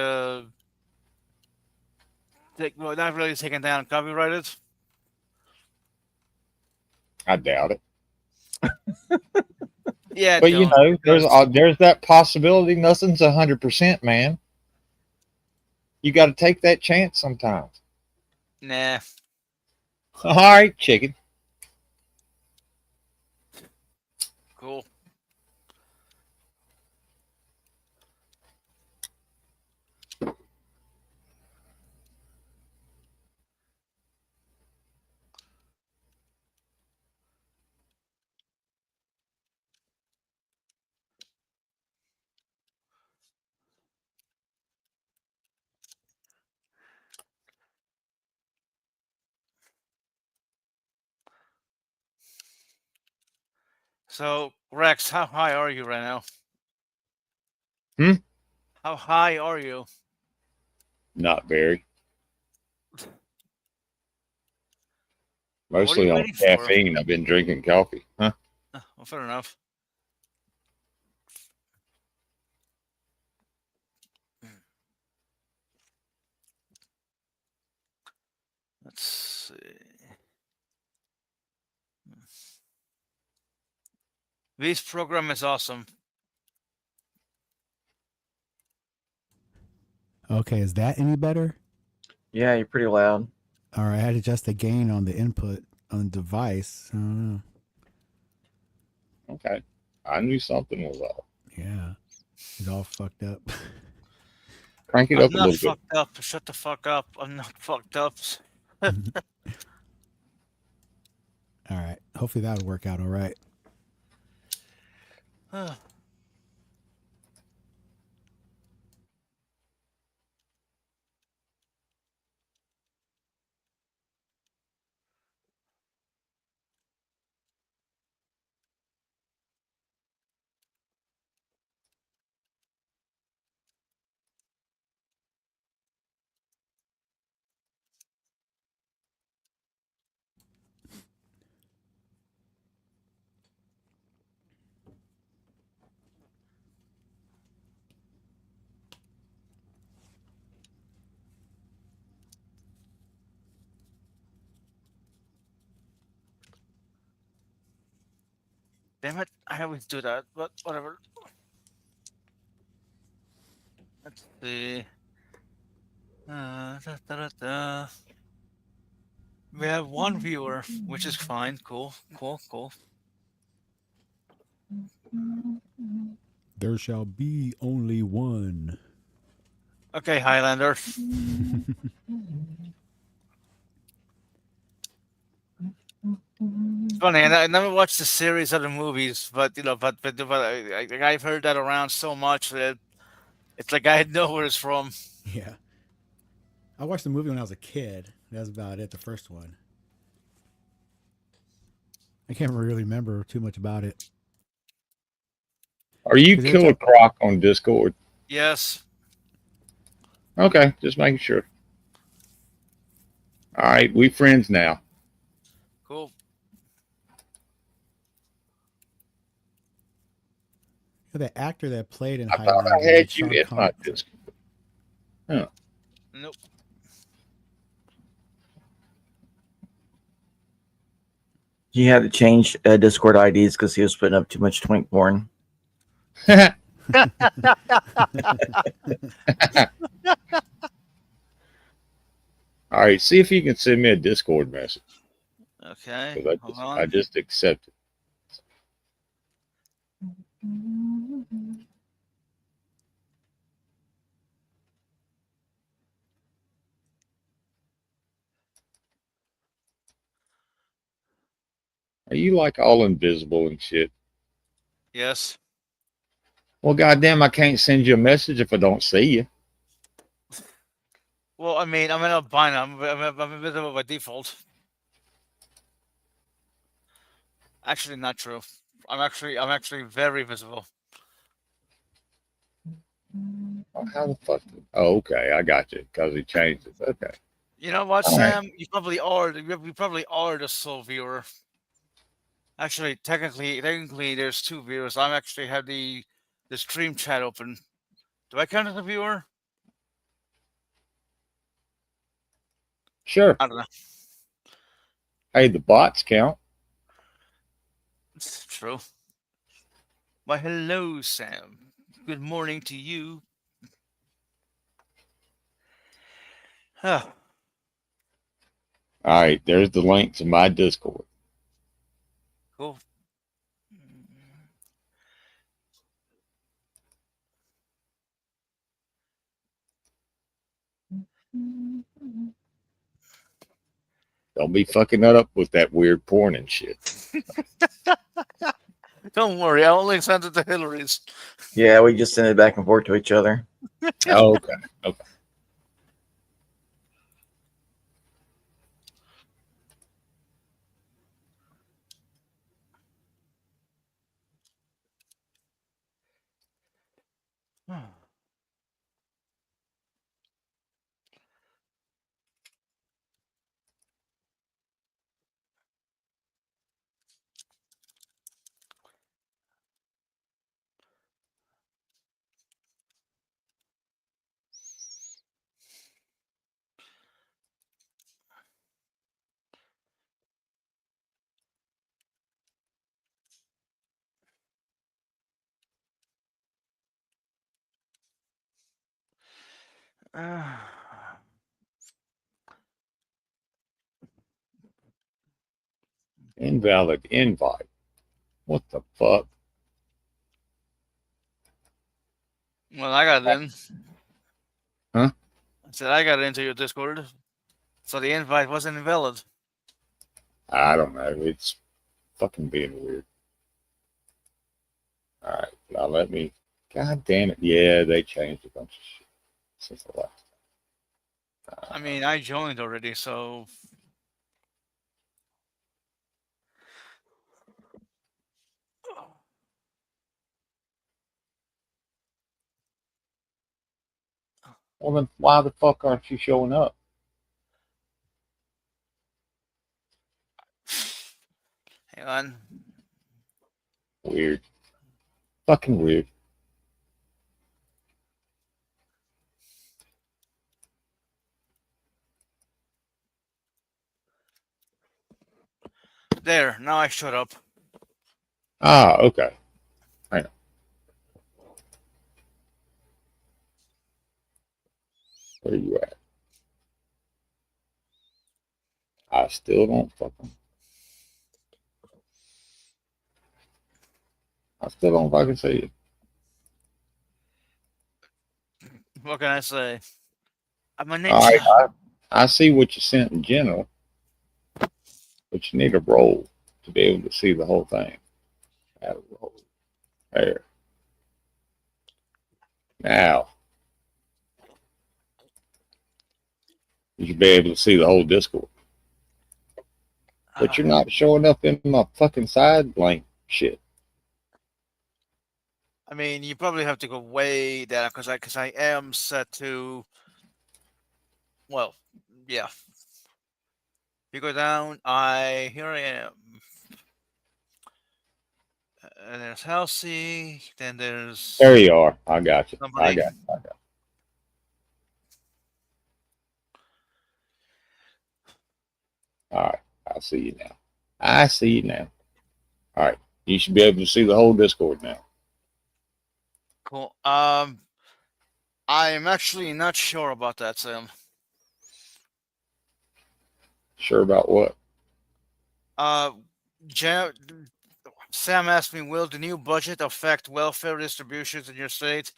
Well, not really taken down, copyrighted. I doubt it. Yeah, But you don't, know, because- there's that possibility. Nothing's 100%, man. You got to take that chance sometimes. Nah. All right, chicken. Cool. So, Rex, how high are you right now? Hmm? How high are you? Not very. What are Mostly you on waiting for? caffeine. I've been drinking coffee. Huh? Well, fair enough. Let's see. This program is awesome. Okay, is that any better? Yeah, you're pretty loud. All right, I had to adjust the gain on the input on the device. I don't know. Okay. I knew something was off. Yeah, it's all fucked up. Crank it I'm up a not little bit. fucked up. Shut the fuck up. I'm not fucked up. All right, hopefully that'll work out all right. Damn it. I always do that, but whatever. Let's see. Da, da, da. We have one viewer, which is fine. Cool. There shall be only one. Okay, Highlander. funny, and I never watched the series of the movies, but I've heard that around so much that it's like I know where it's from. Yeah. I watched the movie when I was a kid. That's about it, the first one. I can't really remember too much about it. Are you 'Cause they Killer talk- Croc on Discord? Yes. Okay, just making sure. All right, we friends now. Cool. The actor that played in I thought I Highlander, had you Sean in my Connery. Discord. Nope. He had to change Discord IDs because he was putting up too much twink porn. All right, see if you can send me a Discord message. Okay. 'Cause Hold I on. just accepted. Are you like all invisible and shit? Yes. Well, goddamn, I can't send you a message if I don't see you. Well, I mean, I'm in albino. I'm invisible by default. Actually, not true. I'm actually very visible. Oh, how the fuck? Oh, okay, I got you because he changed it. Okay. You know what, All right. Sam? You probably are. You probably are the sole viewer. Actually, technically, there's two viewers. I'm actually have the stream chat open. Do I count as a viewer? Sure. I don't know. Hey, the bots count. It's true. Why, hello, Sam. Good morning to you. Huh. All right, there's the link to my Discord. Cool. Don't be fucking that up with that weird porn and shit. Don't worry, I only sent it to Hillary's. Yeah, we just send it back and forth to each other. Oh, okay. Okay. Invalid invite. What the fuck? Well, I got it in. Huh? I said I got into your Discord, so the invite wasn't invalid. I don't know. It's fucking being weird. All right, now let me. God damn it! Yeah, they changed a bunch of shit since the last. I mean, I joined already, so Well, then why the fuck aren't you showing up? hang on. Weird. Fucking weird. There, now I showed up. Ah, okay. Hang on. Where you at? I still don't fucking. I still don't fucking see you. What can I say? I'm a All ninja. right, I see what you sent in general, but you need a roll. to be able to see the whole thing. Out of the hole. There. Now, you should be able to see the whole Discord. But you're not showing up in my fucking side blank shit. I mean, you probably have to go way down because I am set to. Well, yeah. You go down. Here I am. And there's Halsey. Then there's There you are. I got you. somebody. I got you. All right. I see you now. I see you now. All right. You should be able to see the whole Discord now. Cool. I'm actually not sure about that, Sam. Sure about what? Sam asked me, will the new budget affect welfare distributions in your state?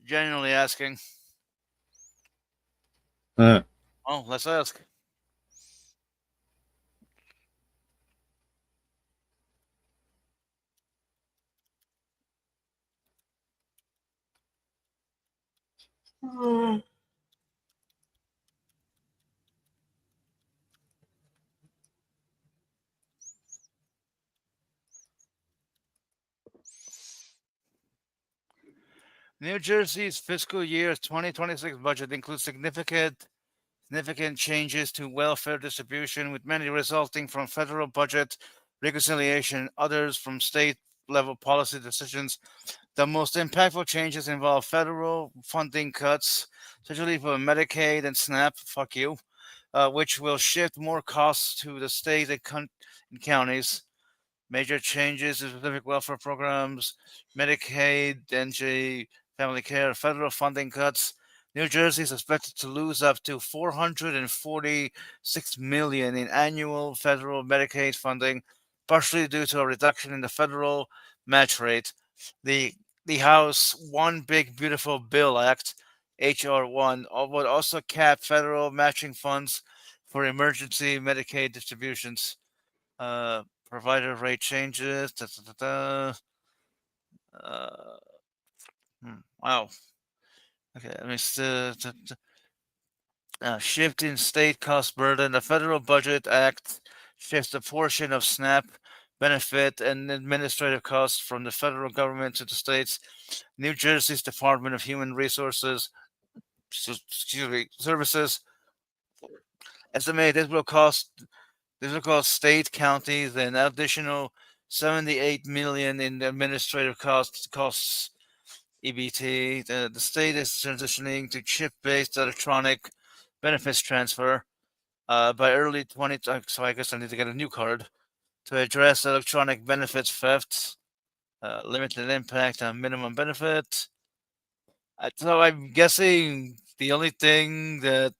Genuinely asking. Huh. Oh, let's ask. New Jersey's fiscal year 2026 budget includes significant changes to welfare distribution, with many resulting from federal budget reconciliation, others from state level policy decisions. The most impactful changes involve federal funding cuts, especially for Medicaid and SNAP, fuck you, which will shift more costs to the state and counties. Major changes to specific welfare programs, Medicaid, NJ, family care, federal funding cuts. New Jersey is expected to lose up to $446 million in annual federal Medicaid funding, partially due to a reduction in the federal match rate. The House One Big Beautiful Bill Act, HR 1, would also cap federal matching funds for emergency Medicaid distributions. Provider rate changes. Wow. Okay, let me shift in state cost burden. The Federal Budget Act shifts a portion of SNAP benefit and administrative costs from the federal government to the states. New Jersey's Department of Human Resources Services estimate this will cost state counties an additional $78 million in administrative costs. EBT. The state is transitioning to chip-based electronic benefits transfer by early 20. So I guess I need to get a new card to address electronic benefits theft. Limited impact on minimum benefit. So I'm guessing the only thing that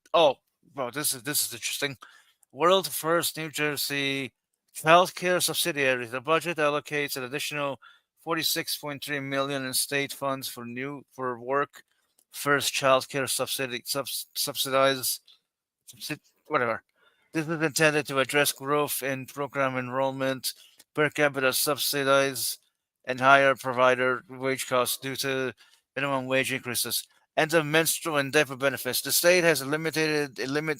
this is interesting. World First New Jersey Childcare Subsidiary. The budget allocates an additional $46.3 million in state funds for Work First Childcare whatever. This is intended to address growth in program enrollment, per capita subsidies, and higher provider wage costs due to minimum wage increases, and the menstrual and diaper benefits. The state has eliminated the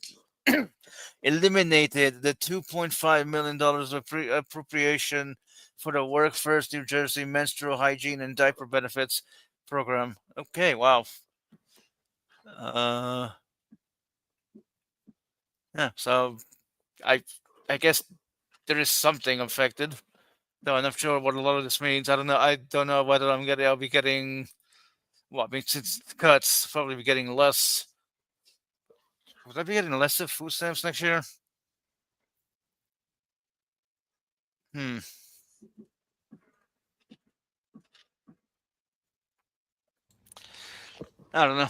$2.5 million appropriation for the Work First New Jersey menstrual hygiene and diaper benefits program. Okay, wow. Yeah, so I guess there is something affected. Though I'm not sure what a lot of this means. I don't know whether I'll be getting. Well, I mean, since cuts, probably be getting less. Would I be getting less of food stamps next year? I don't know.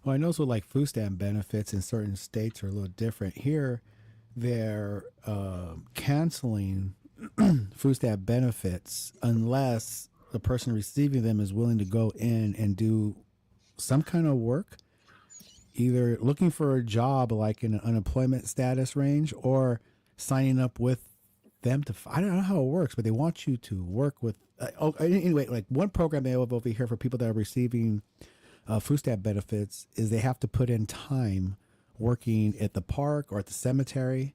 Well, I know so like food stamp benefits in certain states are a little different. Here, they're canceling food stamp benefits unless the person receiving them is willing to go in and do some kind of work, either looking for a job like in an unemployment status range or signing up with them to. I don't know how it works, but they want you to work with. Anyway, like one program they have over here for people that are receiving food stamp benefits is they have to put in time working at the park or at the cemetery.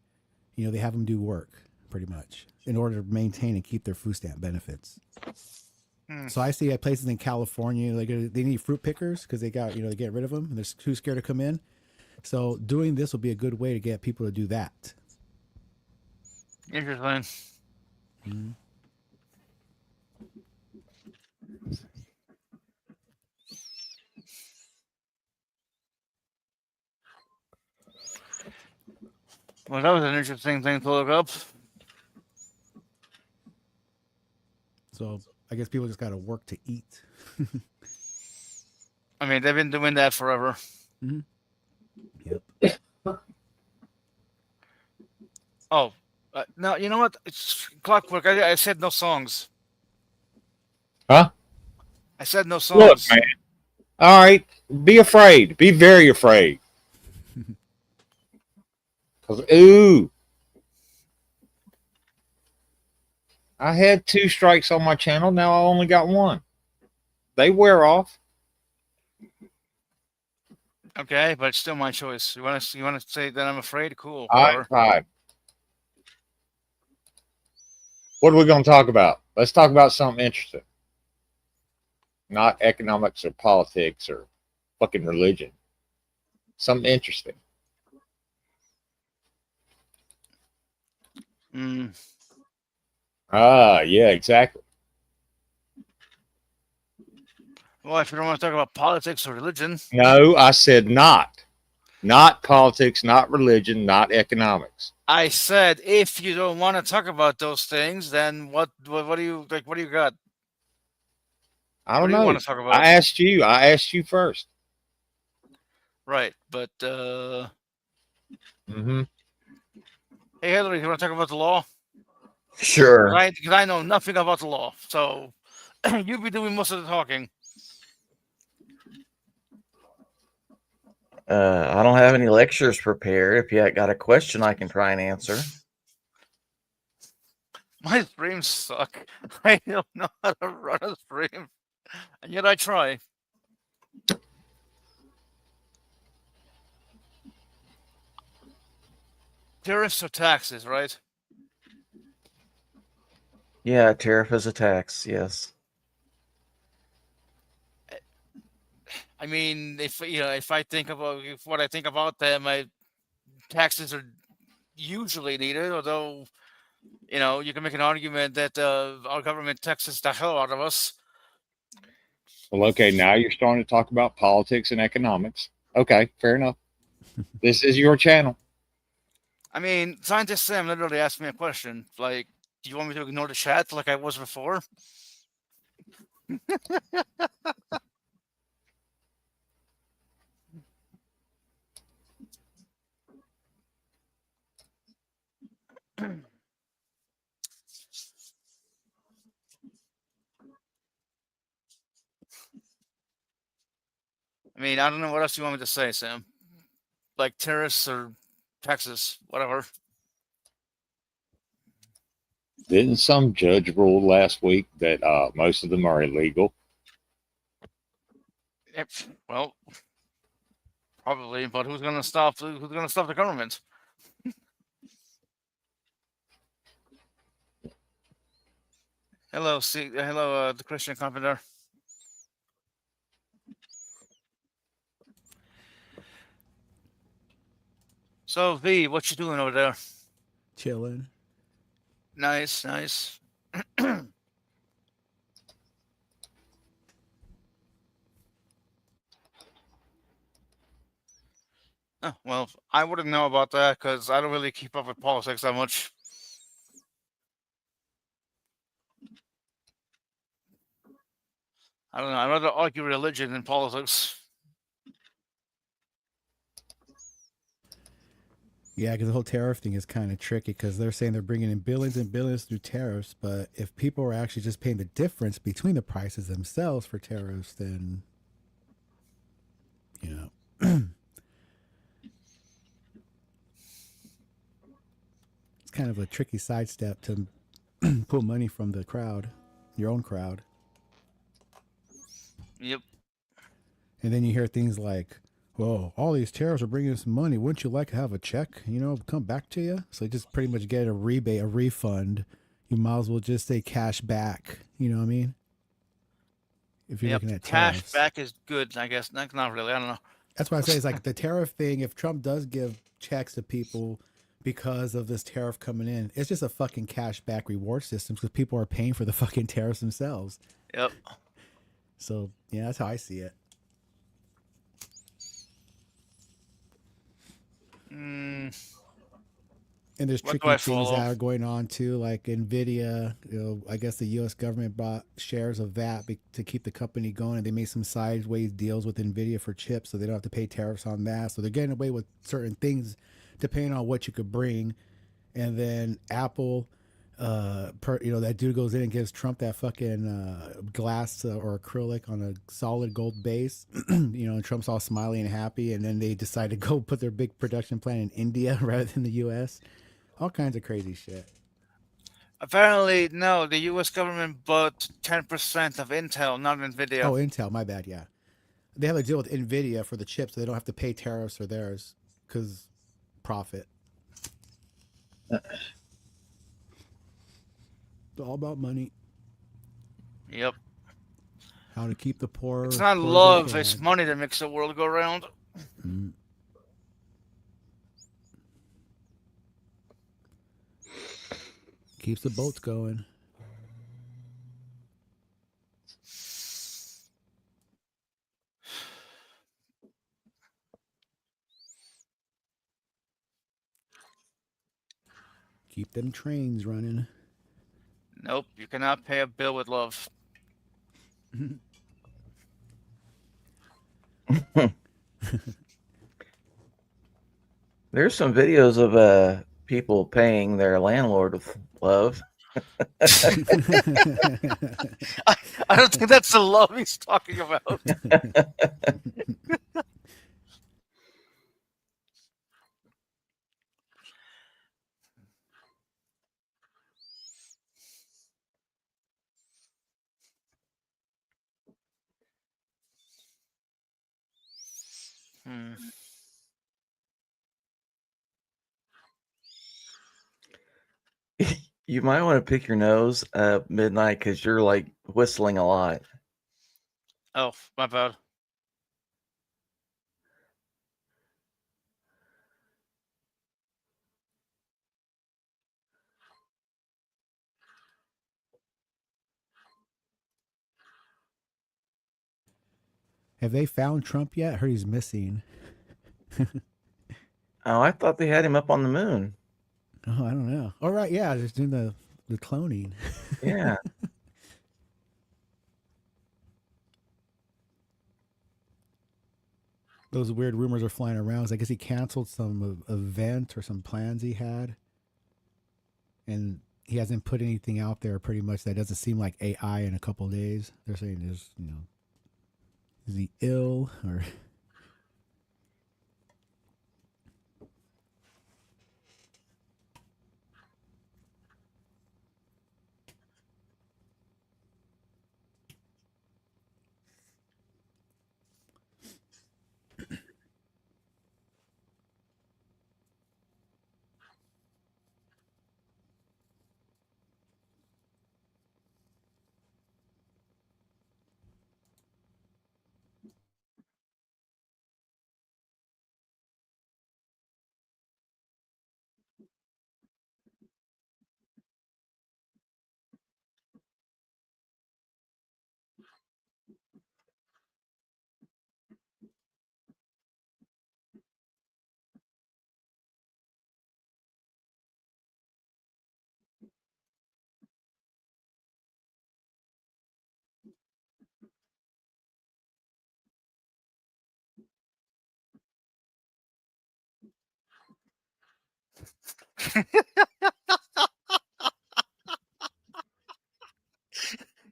You know, they have them do work pretty much in order to maintain and keep their food stamp benefits. Hmm. So I see at places in California, like they need fruit pickers because they got, they get rid of them and they're too scared to come in. So doing this will be a good way to get people to do that. Interesting. Mhm. Well, that was an interesting thing to look up. So I guess people just got to work to eat. I mean, they've been doing that forever. Yep. Oh, no, you know what? It's clockwork. I said no songs. Huh? I said no Look, songs. man. All right. Be afraid. Be very afraid. Because, ooh. I had 2 strikes on my channel. Now I only got 1. They wear off. Okay, but it's still my choice. You want to say that I'm afraid? Cool. All Whatever. right, fine. What are we going to talk about? Let's talk about something interesting. Not economics or politics or fucking religion. Something interesting. Mm. Ah, yeah, exactly. Well, if you don't want to talk about politics or religion, No, I said not. Not politics, not religion, not economics. I said if you don't want to talk about those things, then what do you like? What do you got? I What don't do you know. want to talk about? I asked you. I asked you first. Right, but Mm-hmm. hey Hillary, you want to talk about the law? Sure. Because I know nothing about the law, so you be doing most of the talking. I don't have any lectures prepared. If you got a question, I can try and answer. My streams suck. I don't know how to run a stream, and yet I try. Tariffs or taxes, right? Yeah, tariff is a tax. Yes. I mean, if I think about what I think about them, taxes are usually needed. Although, you can make an argument that our government taxes the hell out of us. Well, okay. Now you're starting to talk about politics and economics. Okay, fair enough. This is your channel. I mean, scientist Sam literally asked me a question like, "Do you want me to ignore the chat like I was before?" I mean, I don't know what else you want me to say, Sam. Like tariffs or taxes, whatever. Didn't some judge rule last week that most of them are illegal? Well, probably, but who's gonna stop? Who's gonna stop the government? Hello, the Christian Carpenter. So V, what you doing over there? Chilling. Nice, nice. Oh, well, I wouldn't know about that because I don't really keep up with politics that much. I don't know. I'd rather argue religion than politics. Yeah, because the whole tariff thing is kind of tricky because they're saying they're bringing in billions and billions through tariffs, but if people are actually just paying the difference between the prices themselves for tariffs, then it's kind of a tricky sidestep to pull money from the crowd, your own crowd. Yep. And then you hear things like, "Well, all these tariffs are bringing us money. Wouldn't you like to have a check, come back to you?" So you just pretty much get a rebate, a refund. You might as well just say cash back. You know what I mean? If you're Yep. looking at Cash tariffs. back is good, I guess. Not really. I don't know. That's why I say it's like the tariff thing. If Trump does give checks to people because of this tariff coming in, it's just a fucking cash back reward system because people are paying for the fucking tariffs themselves. Yep. So yeah, that's how I see it. Mm, And there's What do tricky I things follow? that are going on too, like Nvidia. I guess the U.S. government bought shares of that to keep the company going, and they made some sideways deals with Nvidia for chips, so they don't have to pay tariffs on that. So they're getting away with certain things, depending on what you could bring. And then Apple, that dude goes in and gives Trump that fucking glass or acrylic on a solid gold base. And Trump's all smiley and happy, and then they decide to go put their big production plant in India rather than the U.S. All kinds of crazy shit. Apparently, no. The U.S. government bought 10% of Intel, not Nvidia. Oh, Intel, my bad. Yeah, they have a deal with Nvidia for the chips, so they don't have to pay tariffs or theirs because profit. It's all about money. Yep. How to keep the poor. It's not poor as they love. can. It's money that makes the world go round. Mm. Keeps the boats going. Keep them trains running. Nope. You cannot pay a bill with love. There's some videos of people paying their landlord with love. I don't think that's the love he's talking about. Hmm. You might want to pick your nose midnight because you're like whistling a lot. Oh, my bad. Have they found Trump yet? I heard he's missing. Oh, I thought they had him up on the moon. Oh, I don't know. All right, yeah, just doing the cloning. Yeah. Those weird rumors are flying around. I guess he canceled some event or some plans he had, and he hasn't put anything out there. Pretty much, that doesn't seem like AI in a couple of days. They're saying is he ill or?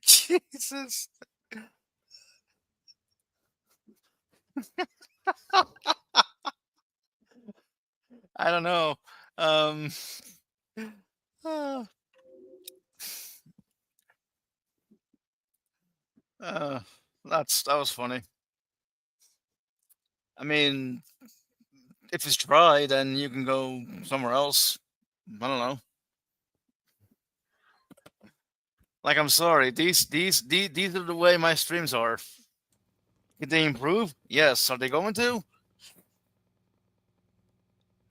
Jesus. I don't know. Uh, uh, that was funny. I mean, if it's dry, then you can go somewhere else. I don't know. Like, I'm sorry. These are the way my streams are. Can they improve? Yes. Are they going to?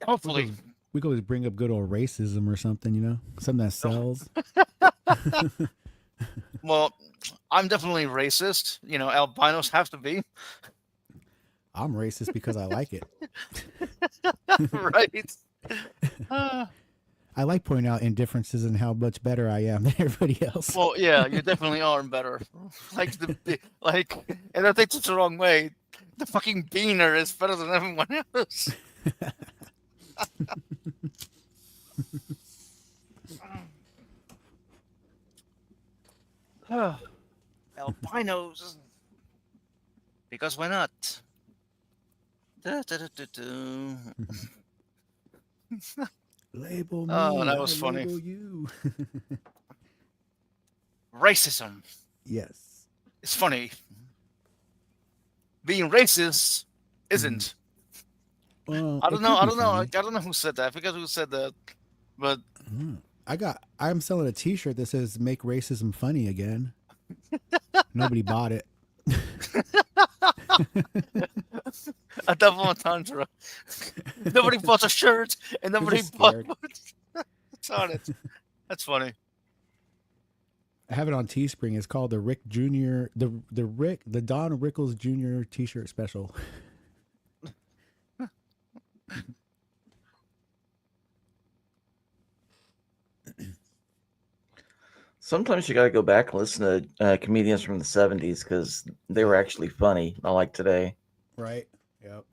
Hopefully. We could always bring up good old racism or something, you know, something that sells. Well, I'm definitely racist. You know, albinos have to be. I'm racist because I like it. Right. Uh, I like pointing out indifferences and how much better I am than everybody else. well, yeah, you definitely are better. Like like, and I think it's the wrong way. The fucking beaner is better than everyone else. Albinos. Because why not? Da-da-da-da-da. Label me. Oh, that was I funny. Label you. Racism. Yes. It's funny. Being racist isn't. Well, I it don't know. could I be don't know. I funny. don't know who said that. I forget who said that. But I'm selling a T-shirt that says "Make racism funny again." Nobody bought it. a double entendre. Nobody bought a shirt, and nobody just bought scared. what's on it. That's funny. I have it on Teespring. It's called the Rick Jr. the Don Rickles Jr. T-shirt special. Sometimes you got to go back and listen to comedians from the 70s because they were actually funny, not like today. Right. Yep.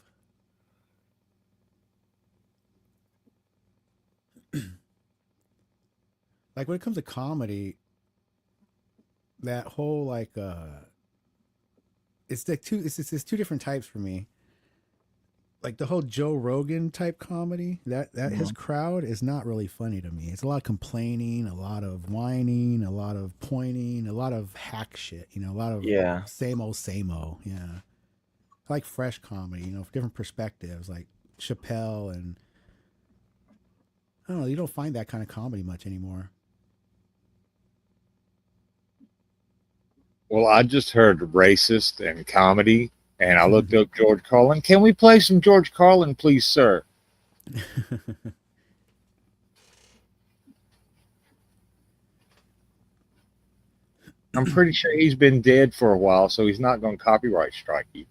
Like when it comes to comedy, that whole like it's like it's two different types for me. Like the whole Joe Rogan type comedy, that his crowd is not really funny to me. It's a lot of complaining, a lot of whining, a lot of pointing, a lot of hack shit, you know, a lot of same old. Yeah. I like fresh comedy, you know, different perspectives, like Chappelle, and I don't know, you don't find that kind of comedy much anymore. Well, I just heard racist and comedy, and I looked up George Carlin. Can we play some George Carlin, please, sir? I'm pretty sure he's been dead for a while, so he's not going to copyright strike you.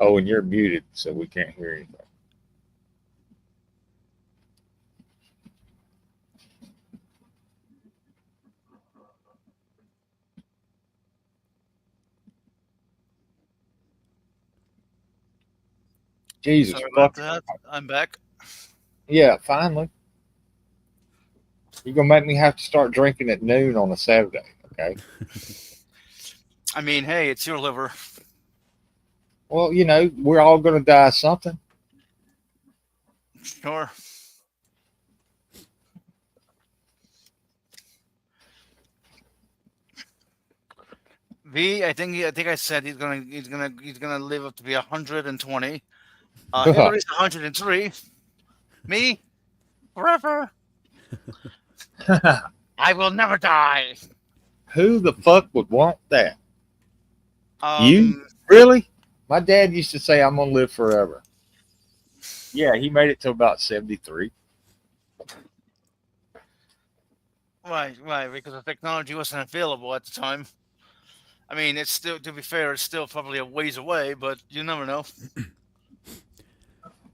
Oh, and you're muted, so we can't hear anything. Jesus, Sorry about fuck. that. I'm back. Yeah, finally. You're going to make me have to start drinking at noon on a Saturday, okay? I mean, hey, it's your liver. Well, you know, we're all going to die something. Sure. I think I said he's gonna live up to be 120. Hillary's 103. Me, forever. I will never die. Who the fuck would want that? Um, You? Really? My dad used to say I'm going to live forever. Yeah, he made it to about 73. Why? Because the technology wasn't available at the time. I mean, it's still, to be fair, it's still probably a ways away, but you never know.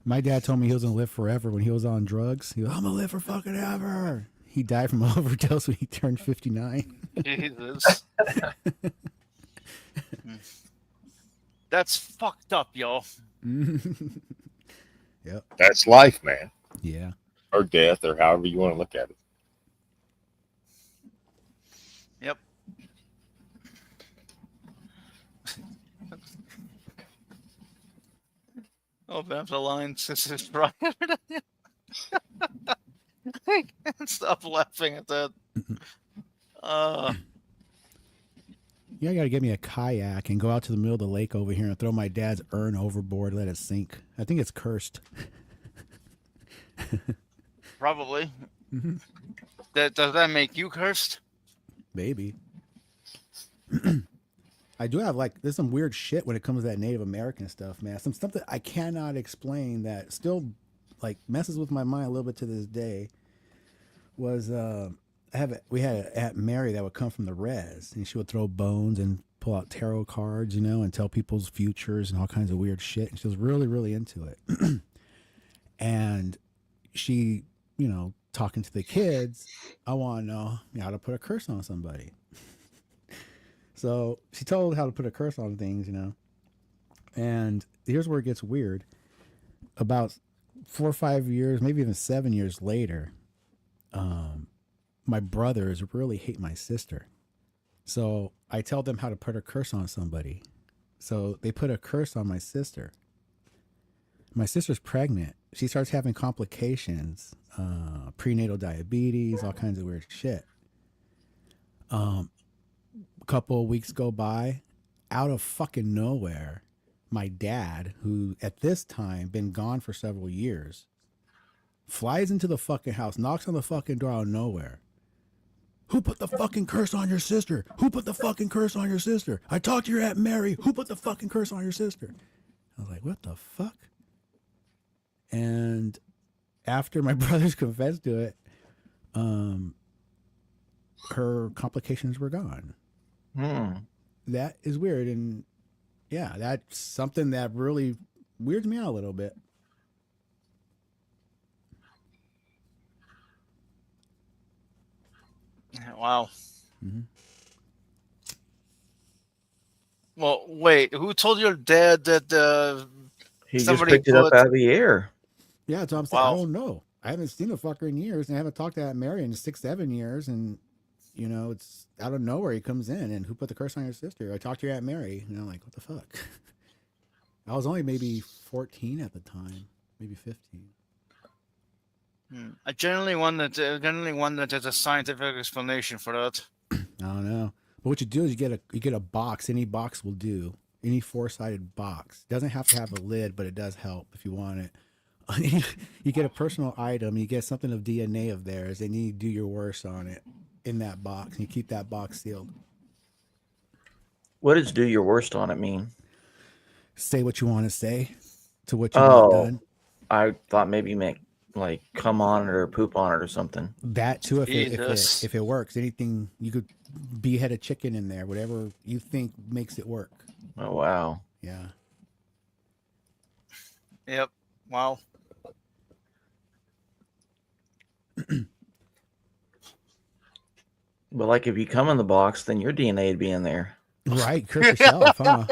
My dad told me he was gonna live forever when he was on drugs. He goes, I'm gonna live for fucking ever. He died from overdose when he turned 59. Jesus. That's fucked up, y'all. Yep. That's life, man. Yeah. Or death, or however you want to look at it. Yep. Open up the line since it's right. I can't stop laughing at that. Yeah, I got to get me a kayak and go out to the middle of the lake over here and throw my dad's urn overboard, let it sink. I think it's cursed. Probably. Mhm. Does that make you cursed? Maybe. I do have there's some weird shit when it comes to that Native American stuff, man. Some stuff that I cannot explain that still messes with my mind a little bit to this day. Was we had an Aunt Mary that would come from the res, and she would throw bones and pull out tarot cards, and tell people's futures and all kinds of weird shit. And she was really, really into it. And she, talking to the kids, I want to know how to put a curse on somebody. So she told how to put a curse on things, and here's where it gets weird. About 4 or 5 years, maybe even 7 years later, my brothers really hate my sister. So I tell them how to put a curse on somebody. So they put a curse on my sister. My sister's pregnant. She starts having complications, prenatal diabetes, all kinds of weird shit. A couple of weeks go by, out of fucking nowhere, my dad, who at this time been gone for several years, flies into the fucking house, knocks on the fucking door out of nowhere. Who put the fucking curse on your sister? Who put the fucking curse on your sister? I talked to your Aunt Mary. Who put the fucking curse on your sister? I was like, what the fuck? And after my brothers confessed to it, her complications were gone. That is weird. And yeah, that's something that really weirds me out a little bit. Wow. Mm-hmm. Well, wait. Who told your dad that He just somebody picked it up put- out of the air. Yeah, that's what I'm saying. Wow. I don't know. I haven't seen the fucker in years, and I haven't talked to that Mary in 6-7 years, and it's out of nowhere he comes in, and who put the curse on your sister? I talked to your Aunt Mary, and I'm like, what the fuck? I was only maybe 14 at the time, maybe 15. I generally want that there's a scientific explanation for that. I don't know. But what you do is you get a box. Any box will do. Any 4-sided box. Doesn't have to have a lid, but it does help if you want it. You get a personal item. You get something of DNA of theirs, and you do your worst on it in that box. And you keep that box sealed. What does do your worst on it mean? Say what you want to say to what you want done. I thought maybe you meant like come on it or poop on it or something. That too, Jesus. if it works, anything you could behead a chicken in there, whatever you think makes it work. Oh wow. Yeah. Yep. Wow. But like if you come in the box, then your DNA would be in there. Right, curse yourself, huh?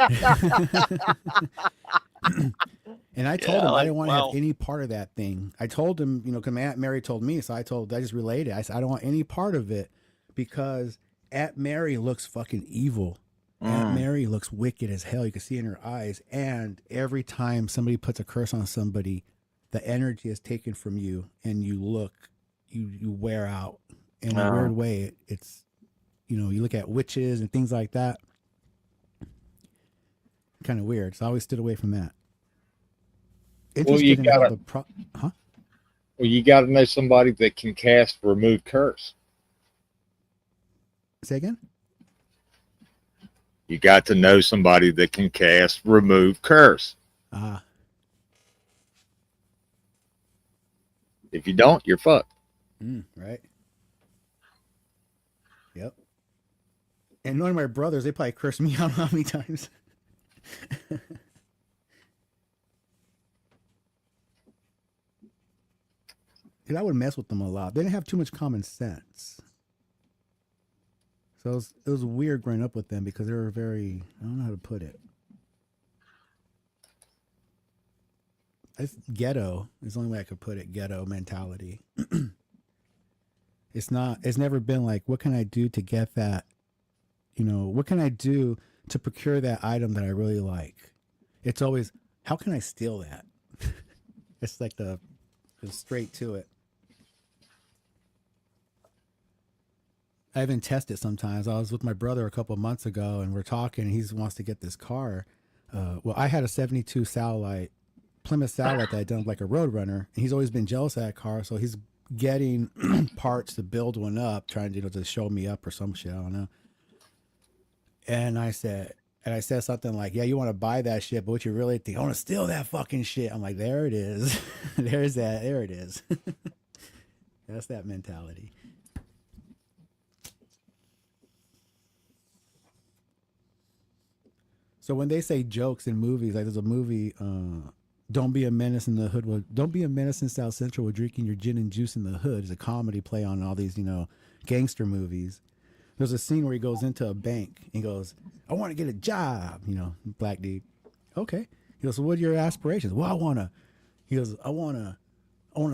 And I told him I didn't want to have any part of that thing. I told him, because my Aunt Mary told me, so I just relayed it. I said, I don't want any part of it because Aunt Mary looks fucking evil. Aunt Mary looks wicked as hell. You can see in her eyes. And every time somebody puts a curse on somebody, the energy is taken from you and you wear out. In a weird way, it's, you look at witches and things like that. Kind of weird. So I always stood away from that. Well, you gotta know somebody that can cast remove curse. Say again? You got to know somebody that can cast remove curse. If you don't, you're fucked. Right. Yep. And knowing my brothers, they probably cursed me out how many times. Dude, I would mess with them a lot. They didn't have too much common sense. So it was weird growing up with them because they were very, I don't know how to put it. It's ghetto is the only way I could put it. Ghetto mentality. It's never been like, what can I do to get that? What can I do to procure that item that I really like? It's always, how can I steal that? It's like the straight to it. I even test it sometimes. I was with my brother a couple of months ago, and we're talking. And he wants to get this car. Well, I had a '72 Satellite, Plymouth Satellite that I done like a Roadrunner, and he's always been jealous of that car. So he's getting parts to build one up, trying to to show me up or some shit. I don't know. And I said something like, "Yeah, you want to buy that shit, but what you really think? I want to steal that fucking shit." I'm like, "There it is, there's that, there it is." That's that mentality. So when they say jokes in movies, like there's a movie, "Don't Be a Menace in the Hood." Don't be a menace in South Central with drinking your gin and juice in the hood. It's a comedy play on all these, gangster movies. There's a scene where he goes into a bank and he goes, "I want to get a job," black dude. Okay. He goes, "So what are your aspirations?" "Well, he goes, I want to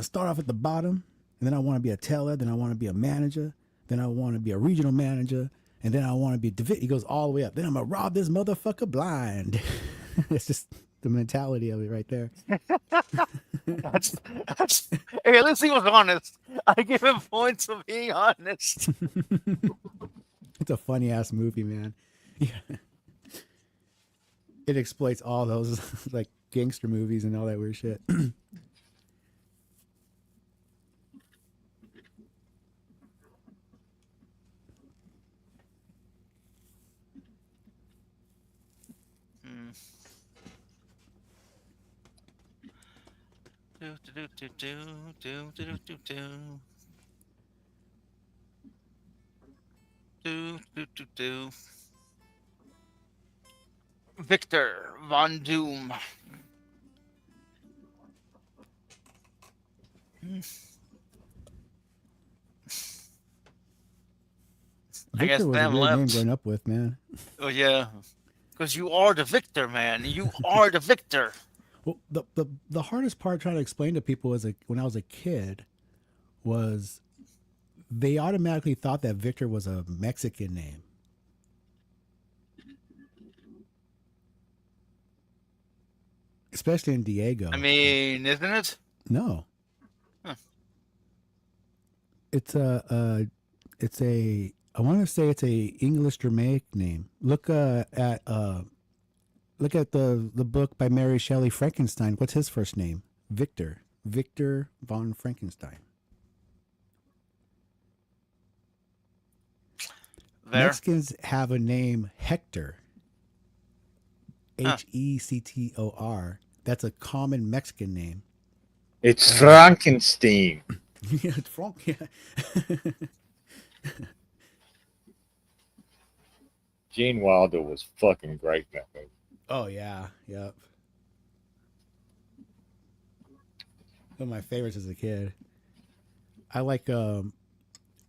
start off at the bottom, and then I want to be a teller, then I want to be a manager, then I want to be a regional manager, and then I want to be he goes all the way up. Then I'm going to rob this motherfucker blind." It's just the mentality of it right there. That's hey, at least he was honest. I give him points for being honest. It's a funny ass movie, man. Yeah. It exploits all those like gangster movies and all that weird shit. Do, do, do, do, do, do, do, do. Do, do, do, do. Victor Von Doom. I guess Victor was a them weird name left. growing up with, man. Oh yeah, because you are the victor, man. You are the victor. Well, the hardest part trying to explain to people when I was a kid was they automatically thought that Victor was a Mexican name. Especially in Diego. I mean, isn't it? No. Huh. It's a I want to say it's a English Germanic name. Look at the book by Mary Shelley, Frankenstein. What's his first name? Victor von Frankenstein. There. Mexicans have a name Hector. Hector. That's a common Mexican name. It's Frankenstein. Yeah, it's Frank. Yeah. Gene Wilder was fucking great in that movie. Oh yeah, yep. One of my favorites as a kid. I like well,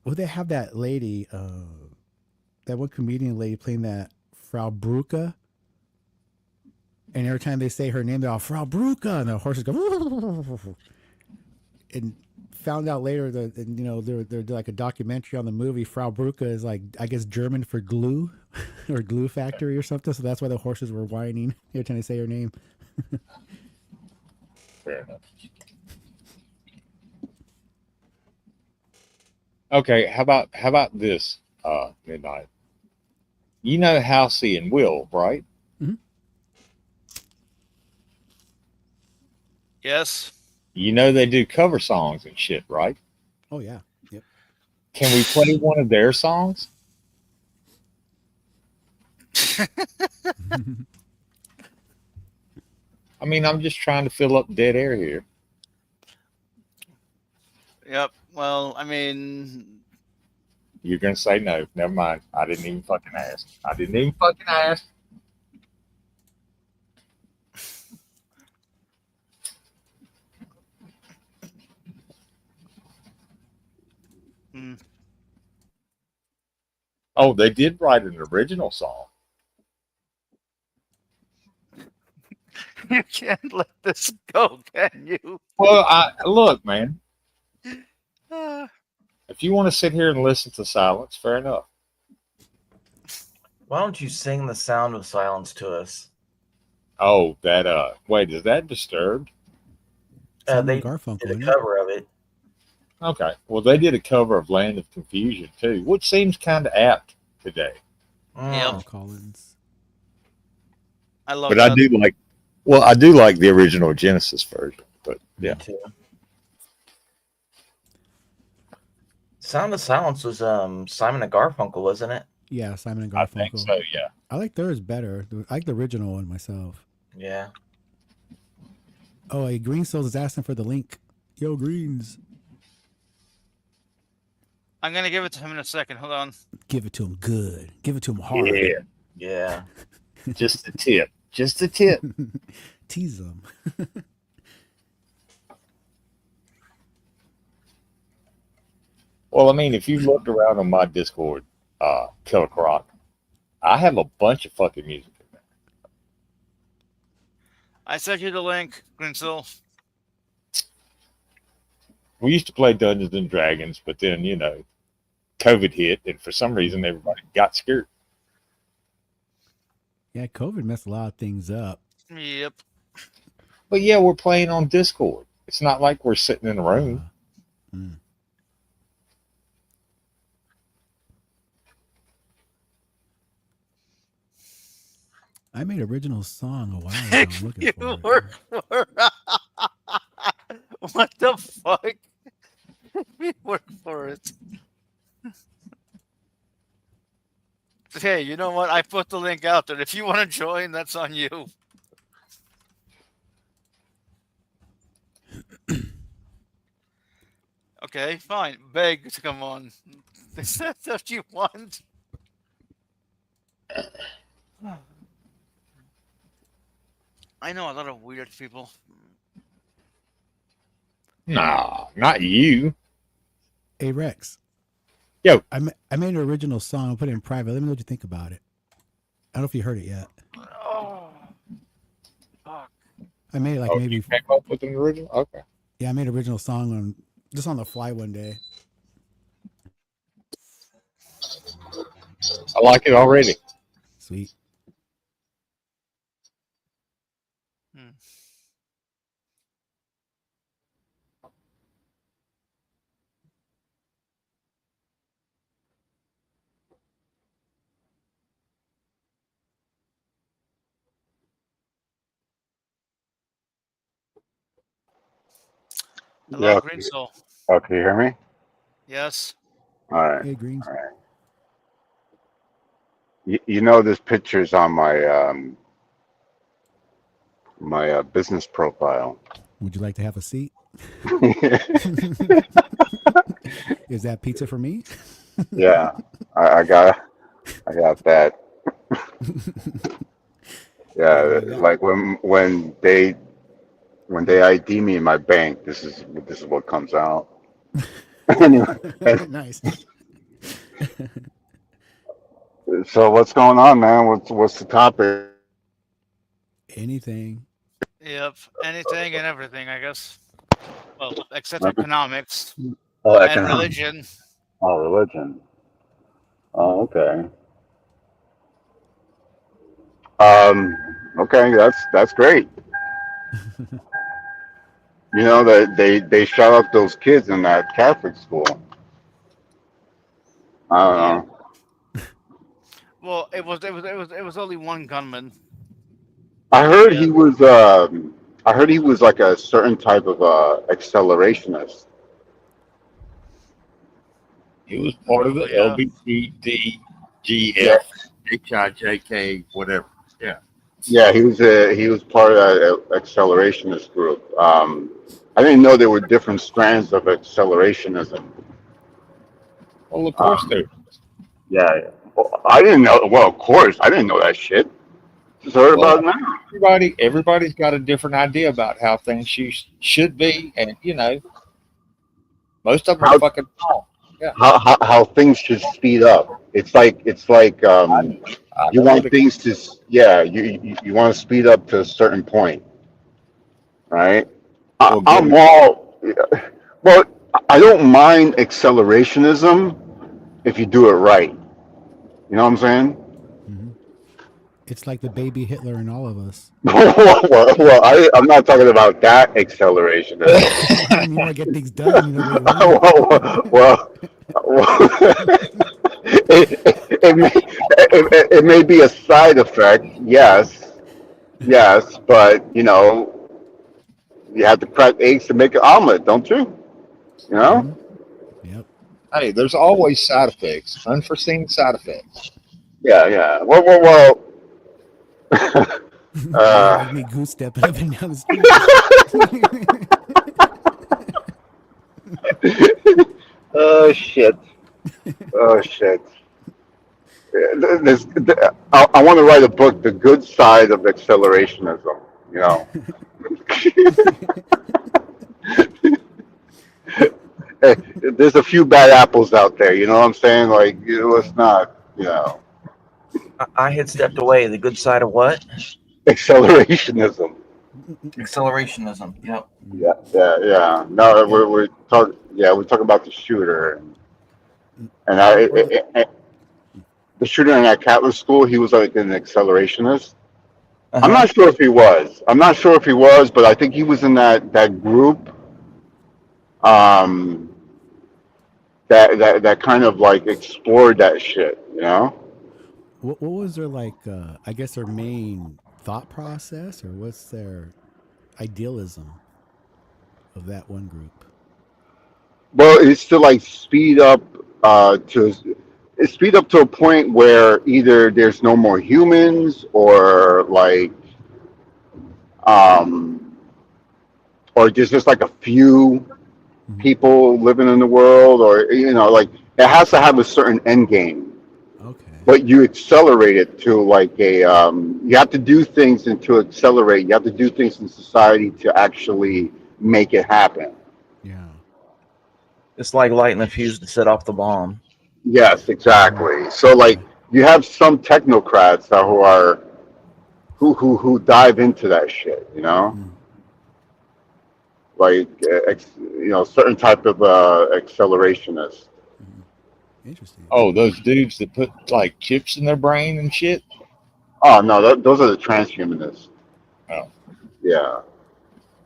they have that lady, that one comedian lady playing that Frau Bruca. And every time they say her name, they're all Frau Bruca, and the horses go. And found out later that they're like a documentary on the movie. Frau Bruca is like, I guess, German for glue or glue factory or something. So that's why the horses were whining every time they say her name. Fair enough. Okay, how about this, Midnight? You know Halsey and Will, right? Yes. You know they do cover songs and shit, right? Oh yeah. Yep. Can we play one of their songs? I mean, I'm just trying to fill up dead air here. Yep. Well, I mean, You're gonna say no. Never mind. I didn't even fucking ask. hmm. Oh, they did write an original song. You can't let this go, can you? Well, look, man. Uh, If you want to sit here and listen to silence, fair enough. Why don't you sing the sound of silence to us? Oh, that wait, is that Disturbed? Simon They and Garfunkel, did a isn't it? cover of it. Okay. Well, they did a cover of Land of Confusion too, which seems kind of apt today. Yep. Phil Collins. I love But I that. do like. Well, I do like the original Genesis version. But yeah, Me too. Sound of Silence was Simon and Garfunkel, wasn't it? Yeah, Simon and I Garfunkel. think so. Yeah. I like theirs better. I like the original one myself. Yeah. Oh, hey, Green Souls is asking for the link. Yo, Greens. I'm gonna give it to him in a second. Hold on. Give it to him good. Give it to him hard. Yeah. Yeah. Just the tip. Just the tip. Tease them. Well, I mean, if you looked around on my Discord, Killer Croc, I have a bunch of fucking music in there. I sent you the link, Grinzel. We used to play Dungeons and Dragons, but then, you know, COVID hit, and for some reason, everybody got scared. Yeah, COVID messed a lot of things up. Yep. But yeah, we're playing on Discord. It's not like we're sitting in a room. Mm. I made an original song a while ago. I'm looking You for it. work for what the fuck? We work for it. Hey, you know what? I put the link out there. If you want to join, that's on you. Okay, fine. Beg to come on. Is that what you want? I know a lot of weird people. Nah, not you. Hey, Rex. Yo. I made an original song. I'll put it in private. Let me know what you think about it. I don't know if you heard it yet. Oh, fuck. I made like maybe. You came up with an original? Okay. Yeah, I made an original song just on the fly one day. I like it already. Sweet. Hello, Yeah. Green Soul. Oh, can you hear me? Yes. All right. Hey, Greens. All right. You know this picture's on my business profile. Would you like to have a seat? Is that pizza for me? Yeah, I got that. Yeah, like when they ID me in my bank, this is what comes out. Anyway, Nice. so what's going on, man? What's the topic? Anything. Yep. Anything and everything, I guess. Well, except economics Oh, and religion. Oh, religion. Oh, okay. Okay, that's great. You know that they shot up those kids in that Catholic school. I don't know. Well, it was only one gunman. I heard he was like a certain type of accelerationist. He was part of the Yeah. LBGDGF, HIJK, whatever. Yeah. Yeah, he was part of that accelerationist group. I didn't know there were different strands of accelerationism. Well, of course there. Yeah. Well, I didn't know. Well, of course, I didn't know that shit. Just heard about it now. Everybody's got a different idea about how things should be, and you know, most of them are fucking wrong. Yeah. How things should speed up. It's like you want things to you want to speed up to a certain point, right? I'm all well. I don't mind accelerationism if you do it right. You know what I'm saying? Mm-hmm. It's like the baby Hitler in all of us. I'm not talking about that acceleration. I mean, I get things done. You know, wait, well, it may be a side effect, yes, but you have to crack eggs to make an omelet, don't you? You know? Mhm. Yep. Hey, there's always side effects, unforeseen side effects. Yeah. Well. Yeah, like me goose stepping up and down the street. Oh shit! Oh shit! I want to write a book, The Good Side of Accelerationism. You know. Hey, there's a few bad apples out there. You know what I'm saying? Like, let's not. I had stepped away. The good side of what? Accelerationism. Accelerationism. Yep. Yeah. No, we're talking. Yeah, we're talking about the shooter, and the shooter in that Catholic school. He was like an accelerationist. Uh-huh. I'm not sure if he was. But I think he was in that group. That kind of like explored that shit. What was their I guess their main thought process, or what's their idealism of that one group? Well, it's to like speed up to a point where either there's no more humans or or there's just like a few people living in the world, or like it has to have a certain end game. Okay. But you accelerate it to like you have to do things and to accelerate. You have to do things in society to actually make it happen. Yeah. It's like lighting the fuse to set off the bomb. Yes, exactly. So like you have some technocrats who dive into that shit, like certain type of accelerationist. Interesting. Oh, those dudes that put like chips in their brain and shit. Oh no, those are the transhumanists. Oh. Yeah.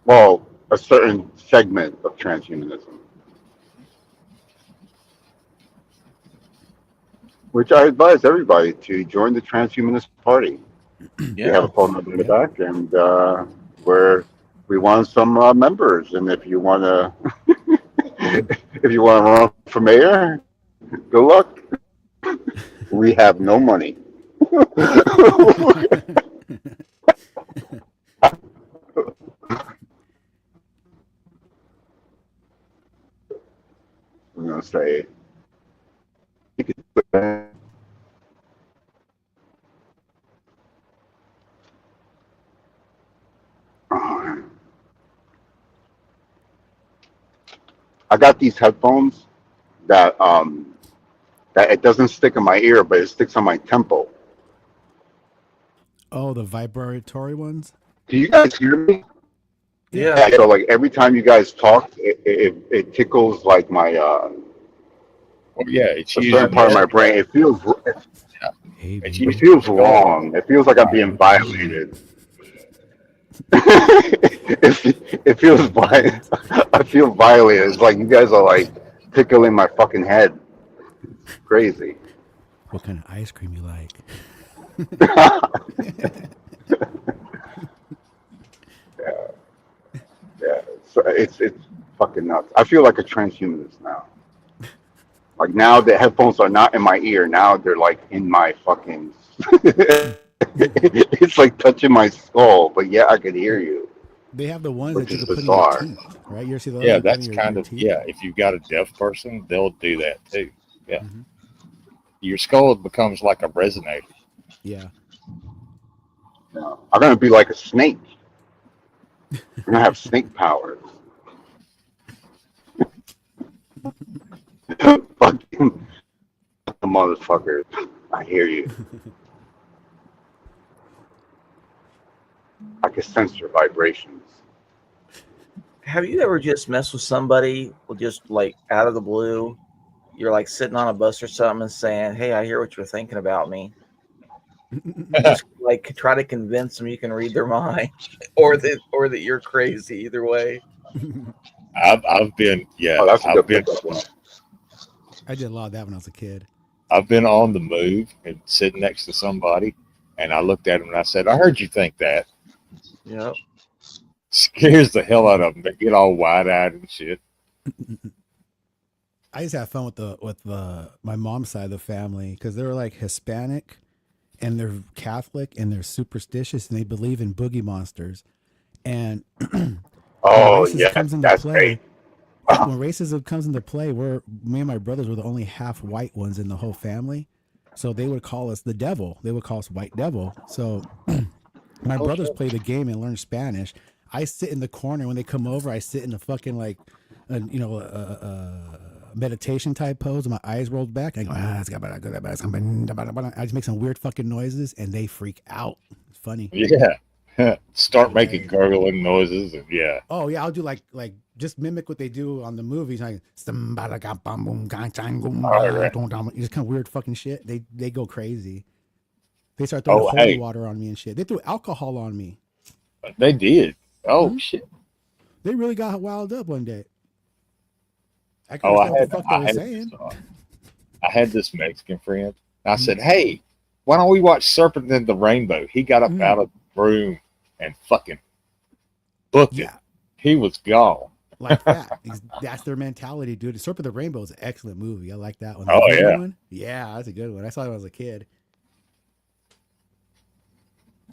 Well, a certain segment of transhumanism, which I advise everybody to join the Transhumanist Party. We have a phone number in the back, and we want some members. And if you want to, run for mayor, good luck. We have no money. I'm gonna say. You could put that. I got these headphones that it doesn't stick in my ear, but it sticks on my temple. Oh, the vibratory ones? Can you guys hear me? Yeah. So like every time you guys talk, it tickles like my Well, yeah, it's a certain part of my brain. It feels Hey, It's baby. it feels wrong. It feels like I'm being violated. it feels violent. I feel violated. It's like you guys are like tickling my fucking head. Crazy. What kind of ice cream you like? Yeah. It's fucking nuts. I feel like a transhumanist now. Like now the headphones are not in my ear. Now they're like in my fucking. It's like touching my skull, but yeah, I can hear you. They have the ones Which that you is can put bizarre. in your teeth, right? You ever see those? Yeah, You put in that's your kind of teeth? If you've got a deaf person, they'll do that too. Yeah, Mhm. your skull becomes like a resonator. Yeah. I'm gonna be like a snake. I'm gonna have snake powers. Fucking motherfuckers. I hear you. I can sense your vibrations. Have you ever just messed with somebody just like out of the blue? You're like sitting on a bus or something and saying, "Hey, I hear what you're thinking about me." Just like try to convince them you can read their mind, or that you're crazy. Either way. I've been Oh, that's a I've good been pickup line. I did a lot of that when I was a kid. I've been on the move and sitting next to somebody, and I looked at them and I said, "I heard you think that." Yep. Scares the hell out of them. They get all wide eyed and shit. I used to have fun with my mom's side of the family because they were like Hispanic and they're Catholic and they're superstitious and they believe in boogie monsters. And when Oh racism yeah, comes into that's play, great. when racism comes into play, me and my brothers were the only half white ones in the whole family. So they would call us the devil. They would call us white devil. So my brothers play the game and learn Spanish. I sit in the corner when they come over. I sit in the fucking like, meditation type pose. My eyes rolled back. I go, I just make some weird fucking noises, and they freak out. It's funny. Yeah. Start making Hilarious. gurgling noises and yeah. Oh yeah, I'll do like just mimic what they do on the movies. Like just kind of weird fucking shit. They go crazy. They start throwing Oh, holy hey. water on me and shit. They threw alcohol on me. They did. Oh Mhm. shit. They really got wild up one day. I Oh, couldn't understand what the fuck they were saying. I had this Mexican friend. And I said, "Hey, why don't we watch Serpent and the Rainbow?" He got up Mhm. out of the room and fucking booked it. Yeah, He was gone. like that. That's their mentality, dude. Serpent the Rainbow is an excellent movie. I like that one. Oh, The Disney yeah. one? Yeah, that's a good one. I saw it when I was a kid.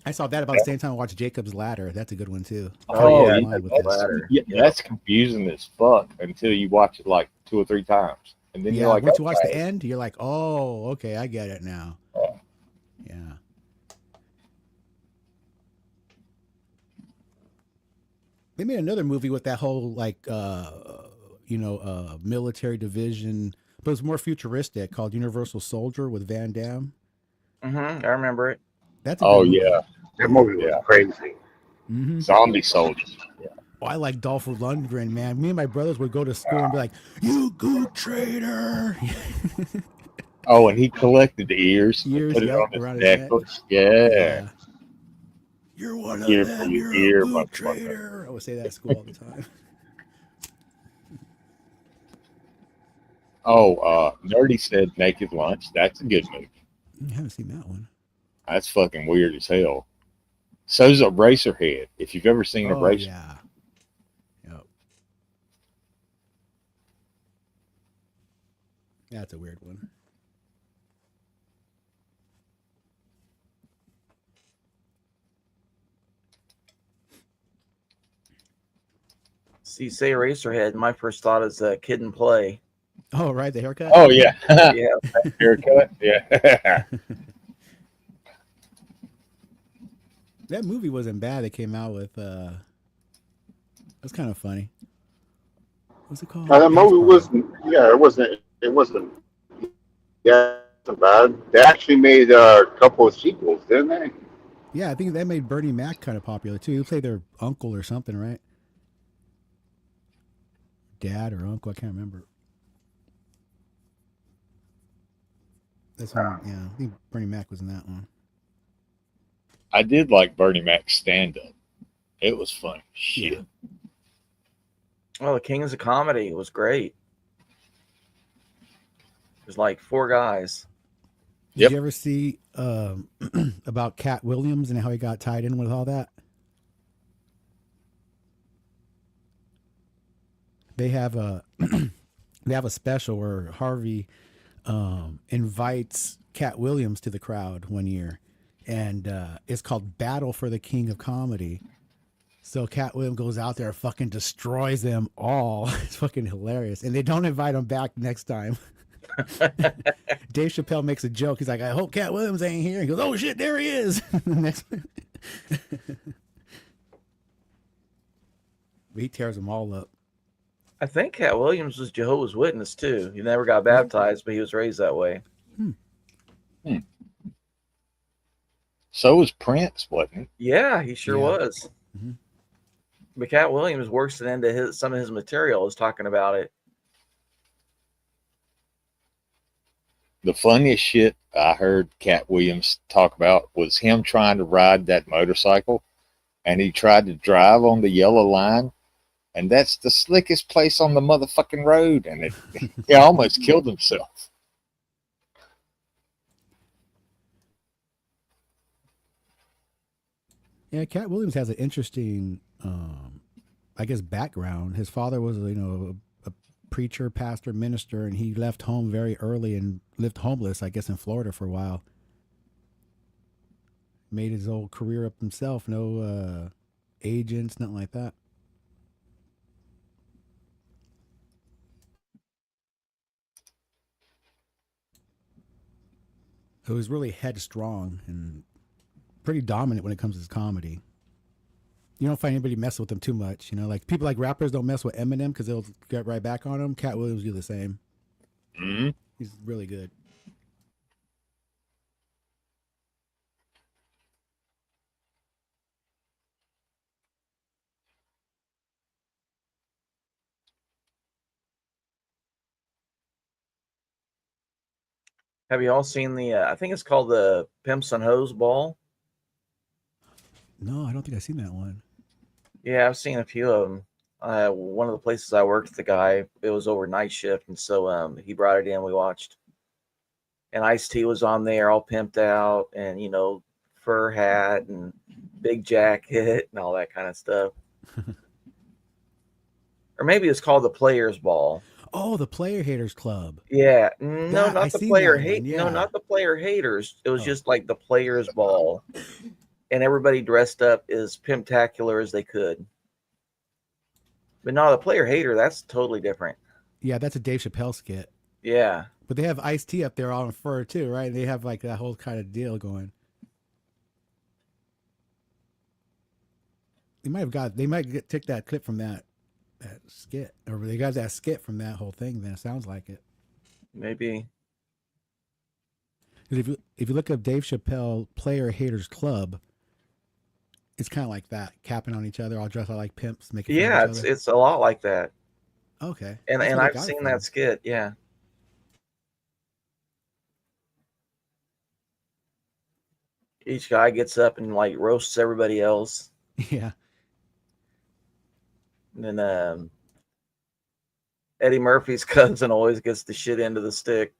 I saw that about the same time I watched Jacob's Ladder. That's a good one too. Oh, yeah, Line with Jacob's this. Ladder. Yeah, Yeah. that's confusing as fuck until you watch it like 2 or 3 times. And then Yeah, you're like, once you watch the okay. end, you're like, oh, okay, I get it now. Yeah. Yeah. They made another movie with that whole like military division, but it was more futuristic called Universal Soldier with Van Damme. I remember it. That's a Oh, good movie. yeah. That movie was Yeah. crazy. Mm-hmm. Zombie soldiers. Oh, I like Dolph Lundgren, man. Me and my brothers would go to school and be like, "You gook traitor!" Oh, and he collected the ears, and Ears, put it yep, on his around his neck. necklace. Yeah. You're one of Ear for them. your You're ear, a gook motherfucker. traitor. I would say that at school all the time. Oh, Nerdy said Naked Lunch. That's a good movie. I haven't seen that one. That's fucking weird as hell. So's Eraserhead. If you've ever seen Oh Eraserhead. yeah. Yep. That's a weird one. See, say Eraserhead. My first thought is Kid and Play. Oh right, the haircut. Oh, yeah. Yeah. Haircut. Yeah. That movie wasn't bad. They came out with. It was kind of funny. What's it called? That movie House wasn't. Yeah, it wasn't. It wasn't. Yeah, it wasn't bad. They actually made a couple of sequels, didn't they? Yeah, I think that made Bernie Mac kind of popular too. He played their uncle or something, right? Dad or uncle, I can't remember. That's one. Yeah, I think Bernie Mac was in that one. I did like Bernie Mac's stand up. It was funny. Shit. Yeah. Well, the Kings of Comedy was great. There's like 4 guys. Did Yep. you ever see about Cat Williams and how he got tied in with all that? They have a special where Harvey invites Cat Williams to the crowd one year, and it's called Battle for the King of Comedy. So Cat Williams goes out there and fucking destroys them all. It's fucking hilarious, and they don't invite him back next time. Dave Chappelle makes a joke. He's like, "I hope Cat Williams ain't here." He goes, "Oh shit, there he is." Next, he tears them all up. I think Cat Williams was Jehovah's Witness too. He never got baptized, but he was raised that way. So was Prince, wasn't he? Yeah, he sure Yeah. was. Mhm. But Cat Williams works it into some of his material is talking about it. The funniest shit I heard Cat Williams talk about was him trying to ride that motorcycle, and he tried to drive on the yellow line, and that's the slickest place on the motherfucking road, and he almost killed himself. Yeah, Cat Williams has an interesting, I guess, background. His father was, a preacher, pastor, minister, and he left home very early and lived homeless, I guess, in Florida for a while. Made his whole career up himself. No agents, nothing like that. He was really headstrong and pretty dominant when it comes to his comedy. You don't find anybody messing with him too much. Like people like rappers don't mess with Eminem because they'll get right back on him. Cat Williams do the same. Mm-hmm. He's really good. Have you all seen the? I think it's called the Pimps and Hoes Ball. No, I don't think I've seen that one. Yeah, I've seen a few of them. One of the places I worked, the guy, it was overnight shift, and so he brought it in. We watched, and Ice-T was on there, all pimped out, and fur hat and big jacket and all that kind of stuff. Or maybe it's called the Players Ball. Oh, the Player Haters Club. Yeah, no, That- I not the seen player that one, hate. No, yeah. not the player haters. It was Oh. just like the Players Ball, and everybody dressed up as pimptacular as they could. But no, the player hater, that's totally different. Yeah, that's a Dave Chappelle skit. Yeah. But they have Ice-T up there all in fur too, right? They have like that whole kind of deal going. They might take that clip from that skit, or they got that skit from that whole thing. Then it sounds like it. Maybe. 'Cause if you look up Dave Chappelle Player Haters Club, it's kind of like that, capping on each other, all dressed out like pimps, making fun Yeah, of each other. it's a lot like that. Okay, And That's and where they I've got it seen from. that skit, yeah. Each guy gets up and like roasts everybody else. Yeah. And then Eddie Murphy's cousin always gets the shit into the stick.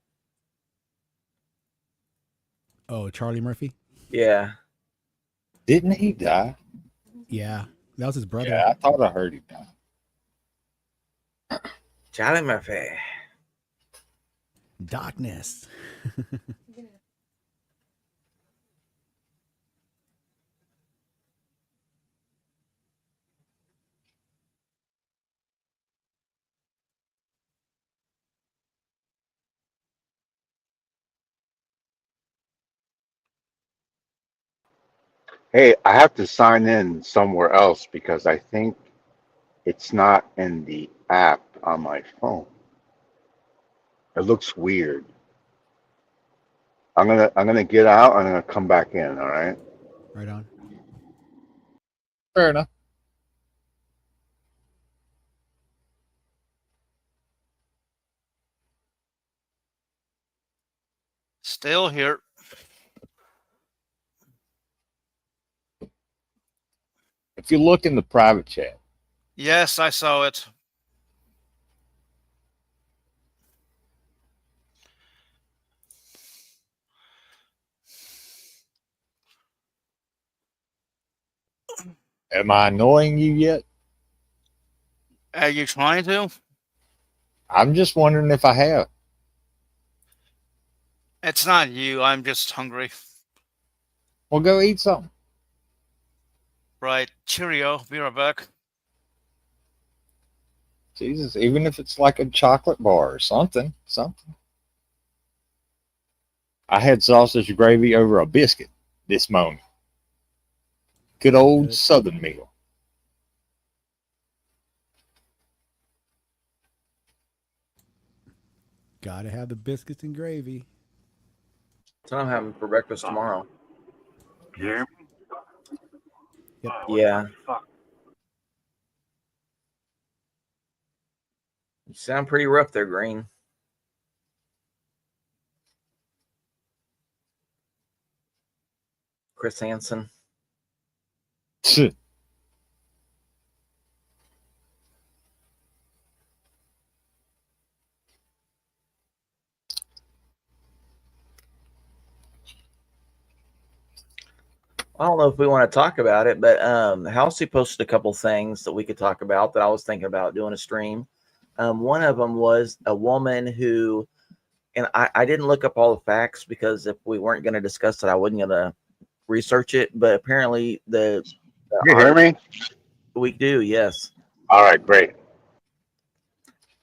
Oh, Charlie Murphy. Yeah. Didn't he die? Yeah, that was his brother. Yeah, I thought I heard he died. Charlie Murphy. Darkness. Hey, I have to sign in somewhere else because I think it's not in the app on my phone. It looks weird. I'm gonna get out. I'm gonna come back in. All right. Right on. Fair enough. Still here. If you look in the private chat, Yes, I saw it. am I annoying you yet? Are you trying to? I'm just wondering if I have. It's not you. I'm just hungry. Well, go eat something. Right. Cheerio. Be right back. Jesus, even if it's like a chocolate bar or something. I had sausage gravy over a biscuit this morning. Good old Good. Southern meal. Gotta have the biscuits and gravy. That's what I'm having for breakfast tomorrow. Jeremy? Yep. Yeah. Fuck. You sound pretty rough there, Green. Chris Hansen. I don't know if we want to talk about it, but Halsey posted a couple things that we could talk about that I was thinking about doing a stream. One of them was a woman who, and I didn't look up all the facts because if we weren't going to discuss it, I wasn't going to research it. But apparently, You hear me? we do, yes. All right, great.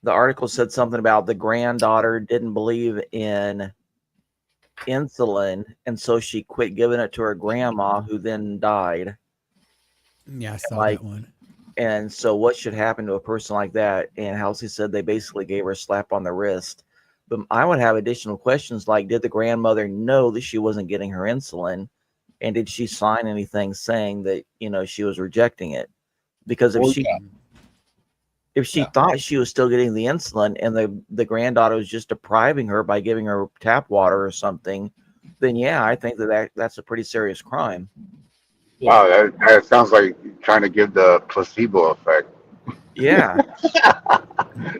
The article said something about the granddaughter didn't believe in insulin, and so she quit giving it to her grandma, who then died. Yeah, I saw Like- that one. And so, what should happen to a person like that? And Halsey said they basically gave her a slap on the wrist. But I would have additional questions like, did the grandmother know that she wasn't getting her insulin? And did she sign anything saying that, she was rejecting it? Because if Well, she yeah. if she thought she was still getting the insulin and the granddaughter was just depriving her by giving her tap water or something, then yeah, I think that's a pretty serious crime. Wow, that sounds like trying to give the placebo effect. Yeah.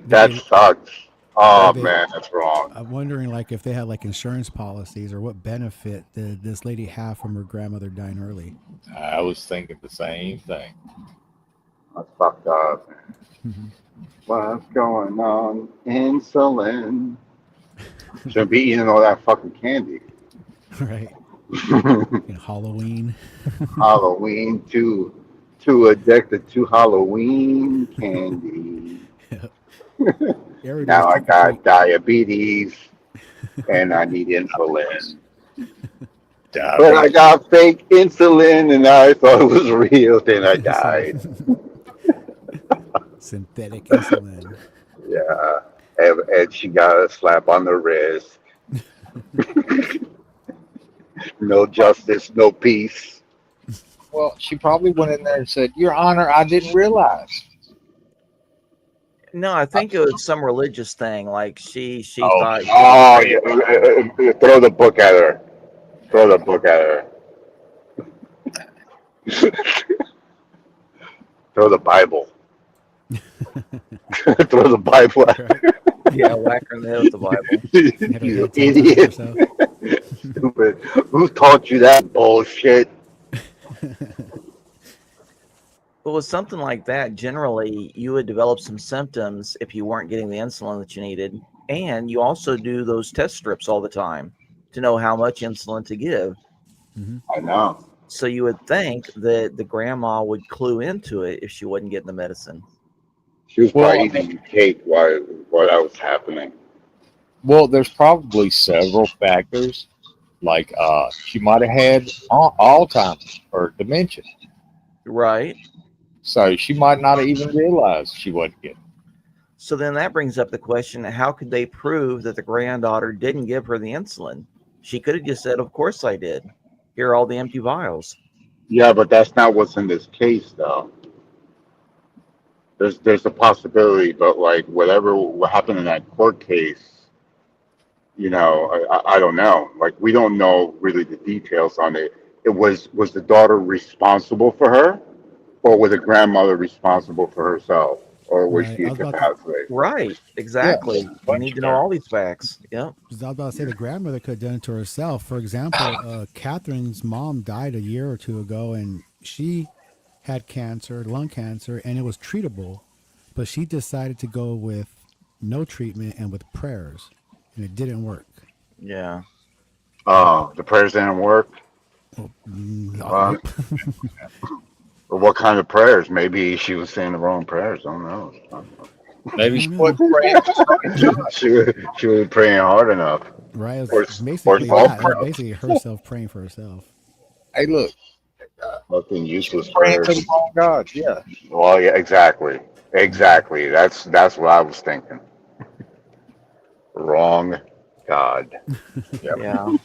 That sucks. Oh They- man, that's wrong. I'm wondering, like, if they had like insurance policies or what benefit did this lady have from her grandmother dying early? I was thinking the same thing. That's fucked up. What's going on? Insulin. Shouldn't be eating all that fucking candy. Right. In Halloween. Halloween, too addicted to Halloween candy. Everybody's Now I trick or got treat. diabetes and I need insulin. Diabetes. But I got fake insulin and I thought it was real, then I died. Synthetic insulin. Yeah. And she got a slap on the wrist. No justice, no peace. Well, she probably went in there and said, "Your Honor, I didn't realize." No, I think it was some religious thing. Like she Oh, thought. yeah. Throw the book at her. Throw the book at her. Throw the Bible. Throw the Bible at her. Yeah, whack her in the head with the Bible. Had her You head tilted idiot. herself. Stupid. Who taught you that bullshit? But with something like that, generally you would develop some symptoms if you weren't getting the insulin that you needed. And you also do those test strips all the time to know how much insulin to give. I know. So you would think that the grandma would clue into it if she wasn't getting the medicine. She was probably Well, eating cake while that was happening. Well, there's probably several factors. Like she might have had Alzheimer's or dementia. Right. So she might not have even realized she wasn't getting. So then that brings up the question, how could they prove that the granddaughter didn't give her the insulin? She could have just said, of course I did. Here are all the empty vials. Yeah, but that's not what's in this case, though. There's a possibility, but like what happened in that court case, I don't know. Like we don't know really the details on it. Was the daughter responsible for her, or was the grandmother responsible for herself, or was Right, she I was about to- incapacitated? Right. Exactly. Yeah. We need to know all these facts. Yep. Because I was about to say the grandmother could have done it to herself. For example, Catherine's mom died a year or two ago, and she had cancer, lung cancer, and it was treatable. But she decided to go with no treatment and with prayers, and it didn't work. Yeah. Oh, the prayers didn't work. Nope. Or what kind of prayers? Maybe she was saying the wrong prayers. I don't know. Maybe she wasn't praying. She was praying hard enough. Right? It Or- was basically or that. It was basically herself praying for herself. Hey, look, Nothing useless praying prayers. to the wrong God. Yeah. Well, yeah, exactly. That's what I was thinking. Wrong God. Yeah.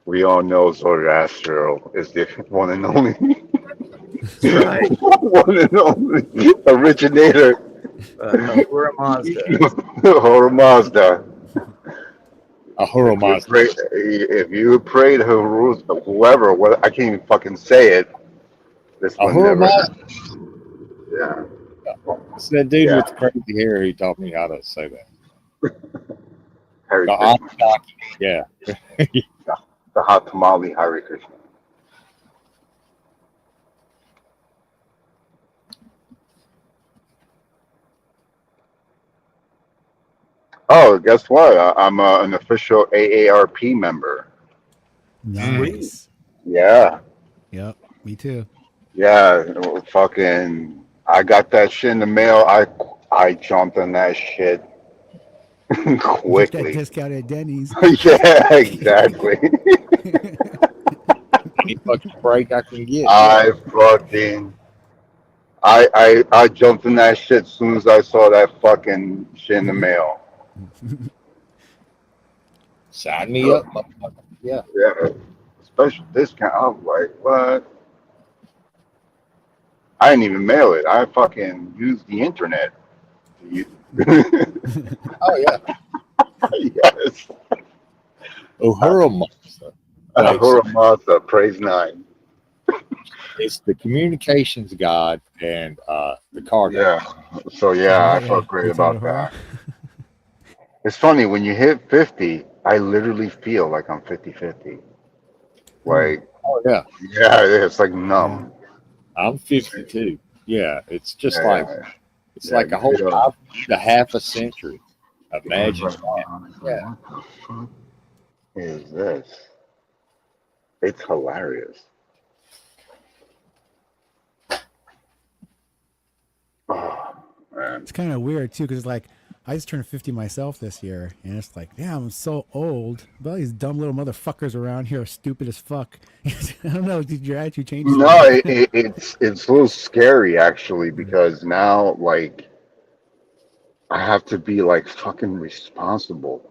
We all know Zoroaster is the one and only, Right. one and only originator. Ahura Mazda. Ahura Mazda. Ahura If you Mazda. pray, if you pray to whoever, what I can't even fucking say it. This one Ahura never Mazda. happened. Yeah, It's that dude yeah. with the crazy hair who taught me how to say that. Hare The Krishna, Anunnaki. Yeah. the hot tamale Hare Krishna. Oh, guess what? I'm an official AARP member. Nice. Yeah, Yep. Me too. yeah. Fucking, I got that shit in the mail. I jumped on that shit You get that quickly. discount at Denny's. Yeah, exactly. Any fucking break I can get. Yeah. I fucking, I jumped in that shit as soon as I saw that fucking shit in the mail. Sign me up, motherfucker. Yeah. Yeah, special discount. I was like, what? I didn't even mail it. I fucking used the internet. Oh, yeah. Yes. Uhura Mazda. Ahura Mazda, praise 9. It's the communications god and the car guy. Yeah. So yeah, I felt great about that. It's funny when you hit 50, I literally feel like I'm 50-50. Like, Oh, yeah. yeah, it's like numb. I'm 52. Yeah. It's just Yeah, like, it's like a whole half a century. Imagine that. Yeah. What the fuck is this? It's hilarious. Oh, man. It's kind of weird too, because like I just turned 50 myself this year, and it's like, damn, I'm so old. But all these dumb little motherfuckers around here are stupid as fuck. I don't know. Did your attitude change? No, it's a little scary actually because now like I have to be like fucking responsible,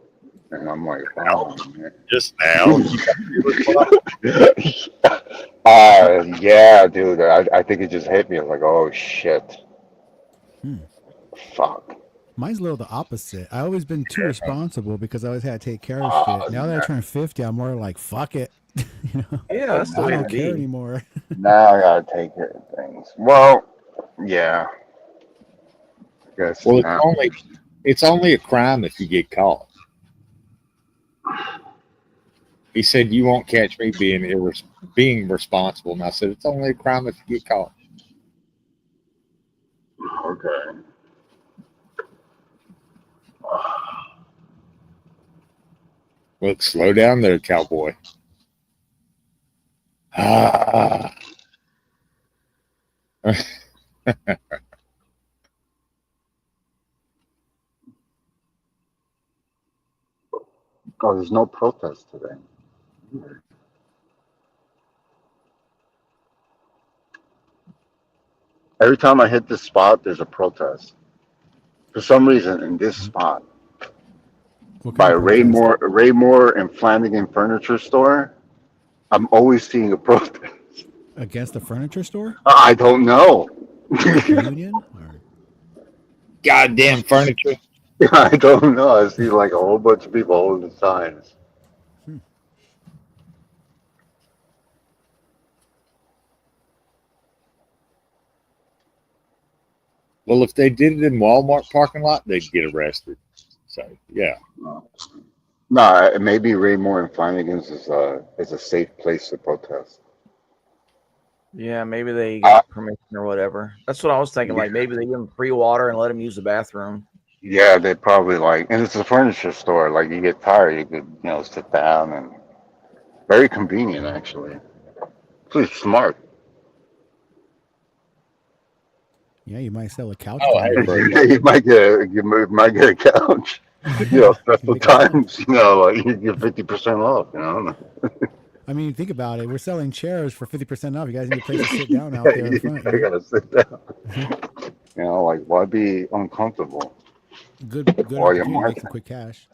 and I'm like, oh man. Just now. Yeah, dude. I think it just hit me. I'm like, oh shit. Fuck. Mine's a little the opposite. I always been too responsible because I always had to take care of shit. Now that I turned 50, I'm more like, fuck it. You know? Yeah, that's the I way to don't care be. anymore. Now I gotta take care of things. Well, yeah. I guess Well, now. it's only a crime if you get caught. He said, "You won't catch me being responsible." And I said, "It's only a crime if you get caught." Okay. Well, slow down there, cowboy. Ah. Oh, there's no protest today. Every time I hit this spot, there's a protest. For some reason, in this spot, What by kind of protest? Raymore and Flanagan Furniture Store, I'm always seeing a protest. Against the furniture store? I don't know. Union? Or... Goddamn furniture. I don't know. I see like a whole bunch of people holding signs. Well, if they did it in Walmart parking lot, they'd get arrested. So, yeah. No, maybe Raymore and Flanagan's is a safe place to protest. Yeah, maybe they got permission or whatever. That's what I was thinking. Like maybe they give them free water and let them use the bathroom. Yeah, they probably like, and it's a furniture store. Like you get tired, you could sit down, and very convenient actually. Pretty smart. Yeah, you might sell a couch. Oh, hey, bro. You might get a couch. Special times. Like you get 50% off. I mean, think about it. We're selling chairs for 50% off. You guys need a place to sit down out there in front. I gotta sit down. Like why be uncomfortable? Good While you're opportunity to make marketing. some quick cash.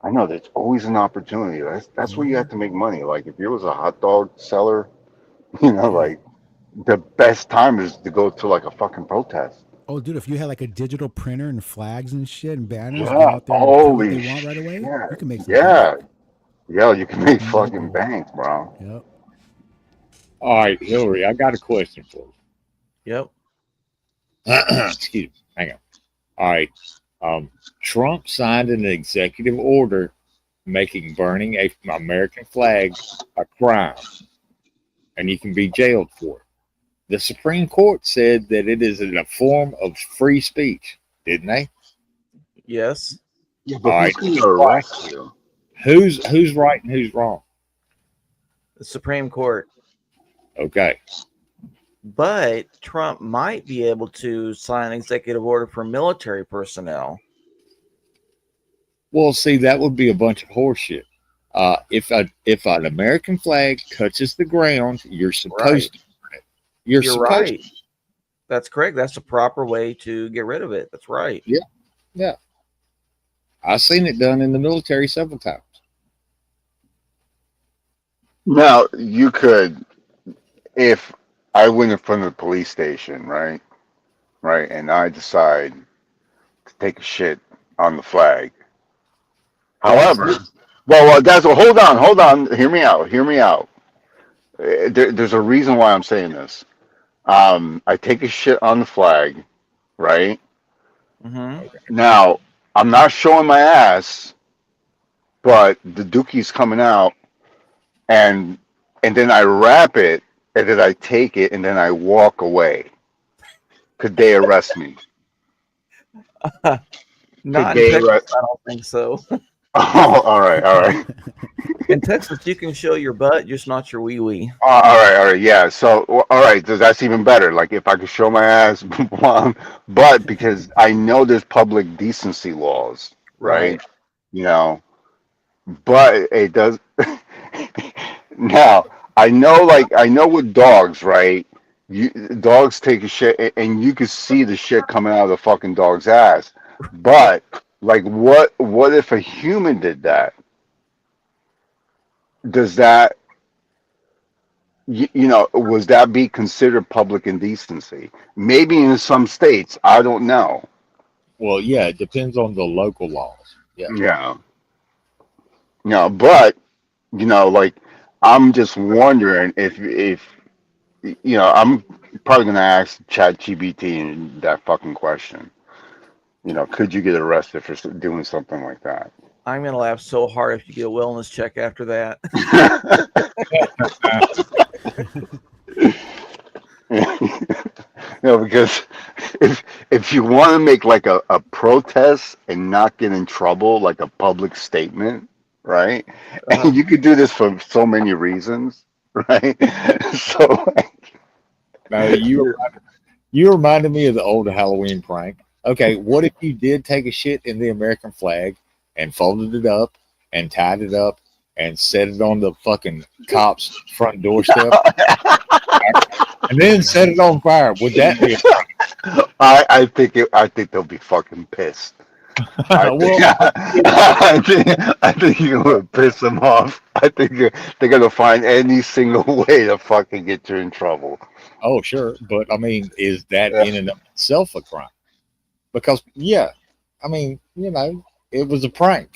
I know there's always an opportunity. That's where you have to make money. Like if you was a hot dog seller, like the best time is to go to like a fucking protest. Oh, dude, if you had like a digital printer and flags and shit and banners, go Yeah. out there and print what Holy they want right away, shit. you can make some Yeah. bank. Yo, you can make Mhm. fucking bank, bro. Yep. All right, Hillary, I got a question for Yep. you. Excuse me. Hang on. All right. Trump signed an executive order making burning a American flag a crime, and you can be jailed for it. The Supreme Court said that it is a form of free speech, didn't they? Yes. Yeah, All but right. who's gonna arrest you? Who's right and who's wrong? The Supreme Court. Okay. But Trump might be able to sign an executive order for military personnel. Well, see, that would be a bunch of horseshit. If an American flag touches the ground, you're supposed to. You're You're supposed right. That's correct. That's the proper way to get rid of it. That's right. Yeah. I've seen it done in the military several times. Now you could, if I went in front of the police station, right, and I decide to take a shit on the flag. However, that's hold on, hear me out. There's a reason why I'm saying this. I take a shit on the flag, right? Mm-hmm. Now I'm not showing my ass, but the dookie's coming out, and then I wrap it, and then I take it, and then I walk away. Could they arrest me? Not Could in they Texas, arrest? I don't think so. Oh, all right. In Texas, you can show your butt, just not your wee wee. All right. Yeah. So, all right. So that's even better. Like if I could show my ass, but because I know there's public decency laws, right? You know, but it does. Now I know with dogs, right? Dogs take a shit, and you can see the shit coming out of the fucking dog's ass. But like, what if a human did that? Does that, was that be considered public indecency? Maybe in some states, I don't know. Well, yeah, it depends on the local laws. Yeah. Yeah. No, but like I'm just wondering if I'm probably gonna ask ChatGPT that fucking question. Could you get arrested for doing something like that? I'm going to laugh so hard if you get a wellness check after that. Because if you want to make like a protest and not get in trouble, like a public statement, right? And you could do this for so many reasons, right? So Now you reminded me of the old Halloween prank. Okay, what if you did take a shit in the American flag and folded it up and tied it up and set it on the fucking cop's front doorstep and then set it on fire? Would that be? I think they'll be fucking pissed. I think you would piss them off. I think they're gonna find any single way to fucking get you in trouble. Oh, sure, but I mean, is that in and of itself a crime? Because I mean, it was a prank.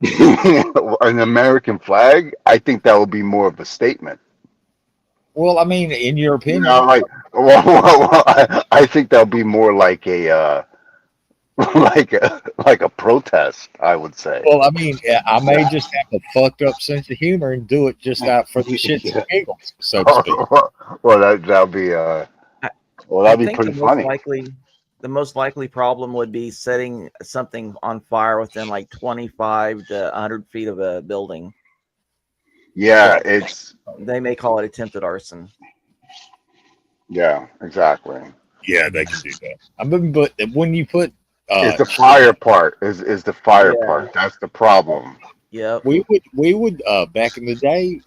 An American flag, I think that would be more of a statement. Well, I mean, in your opinion, I think that'll be more like a like a protest, I would say. Well, I mean, I may just have a fucked up sense of humor and do it just out for the shits and giggles, so to speak. Well, that'll be that'd be pretty funny. The most likely problem would be setting something on fire within like 25 to 100 feet of a building. Yeah, they may call it attempted arson. Yeah, exactly. Yeah, they can do that. I mean, but when you put it's the fire part is the fire part. That's the problem. Yeah, we would back in the day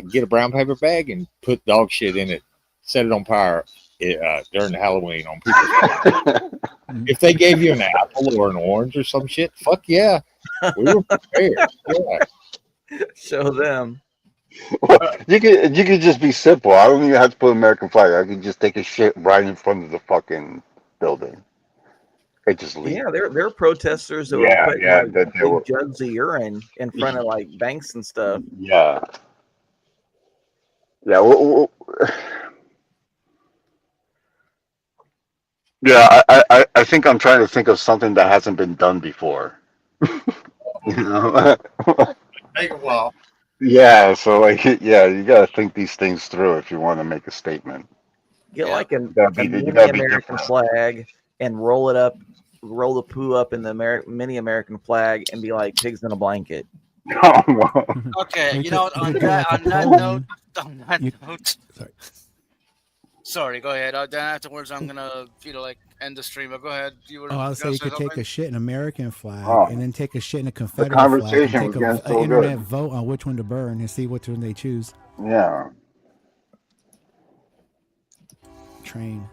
get a brown paper bag and put dog shit in it, set it on fire during Halloween on people's if they gave you an apple or an orange or some shit, fuck yeah, we were prepared. Yeah. Show them. You could just be simple. I don't even have to put American flag. I could just take a shit right in front of the fucking building. They just leave. Yeah, there are protesters that were Yeah, putting yeah, like that they big were. jugs of urine in front of like banks and stuff. Yeah, yeah. Yeah, I think I'm trying to think of something that hasn't been done before. You know? Take a while. Yeah, so like, yeah, you gotta think these things through if you want to make a statement. Get Yeah. like a You gotta mini be American different. flag and roll it up, roll the poo up in the mini American flag and be like pigs in a blanket. Okay, You you know what? could On get that, like a on that pole. note, on that You- note. Sorry. Sorry, go ahead. Then afterwards, I'm gonna, like end the stream. But go ahead. You were Oh, I would say gonna you say could take something? a shit in American flag Oh. and then take a shit in a Confederate flag conversation and take was getting an so internet good. vote on which one to burn and see which one they choose. Yeah. Train.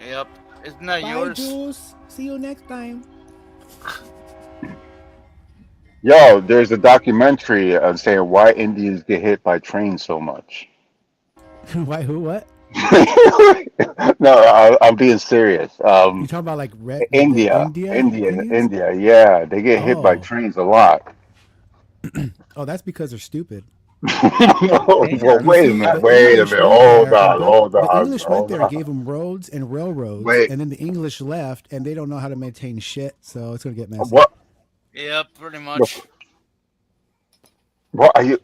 Yep. Isn't that Bye, yours? Jules. See you next time. Yo, there's a documentary saying why Indians get hit by trains so much. Why? Who? What? No, I'm being serious. You talking about like red? India, Indians? yeah, they get hit by Oh. trains a lot. Oh, that's because they're stupid. Well, Yeah. wait a See, minute, the wait a English minute, went hold there and on, built- hold The on, English went hold there and on. gave them roads and railroads, Wait. and then the English left, and they don't know how to maintain shit, so it's gonna get messy. What? Yep, pretty much. Well, I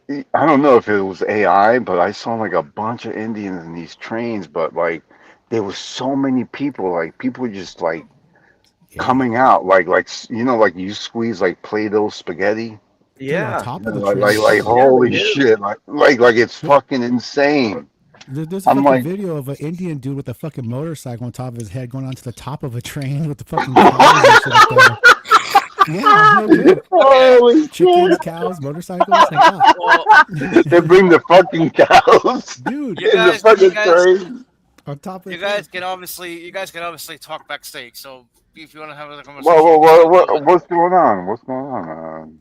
don't know if it was AI, but I saw like a bunch of Indians in these trains, but like there was so many people, like people just like Yeah. coming out, like like you squeeze like Play-Doh spaghetti, Dude, on Yeah. top you of know, the like train. like Yeah, holy they do. shit, like it's fucking insane. There's a I'm fucking like, video of an Indian dude with a fucking motorcycle on top of his head going onto the top of a train with the fucking cows and shit up there. Yeah, no joke. holy Chickens, shit! cows, motorcycles. Like, oh. Well, They bring the fucking cows Dude, You in the guys- fucking you guys- train. on top of you the train. guys can obviously talk backstage. So if you want to have a conversation, What's going on? What's going on?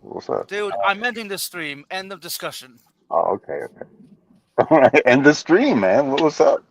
What's up? dude, I'm ending the stream. End of discussion. Oh, okay. All right, end the stream, man. What's up?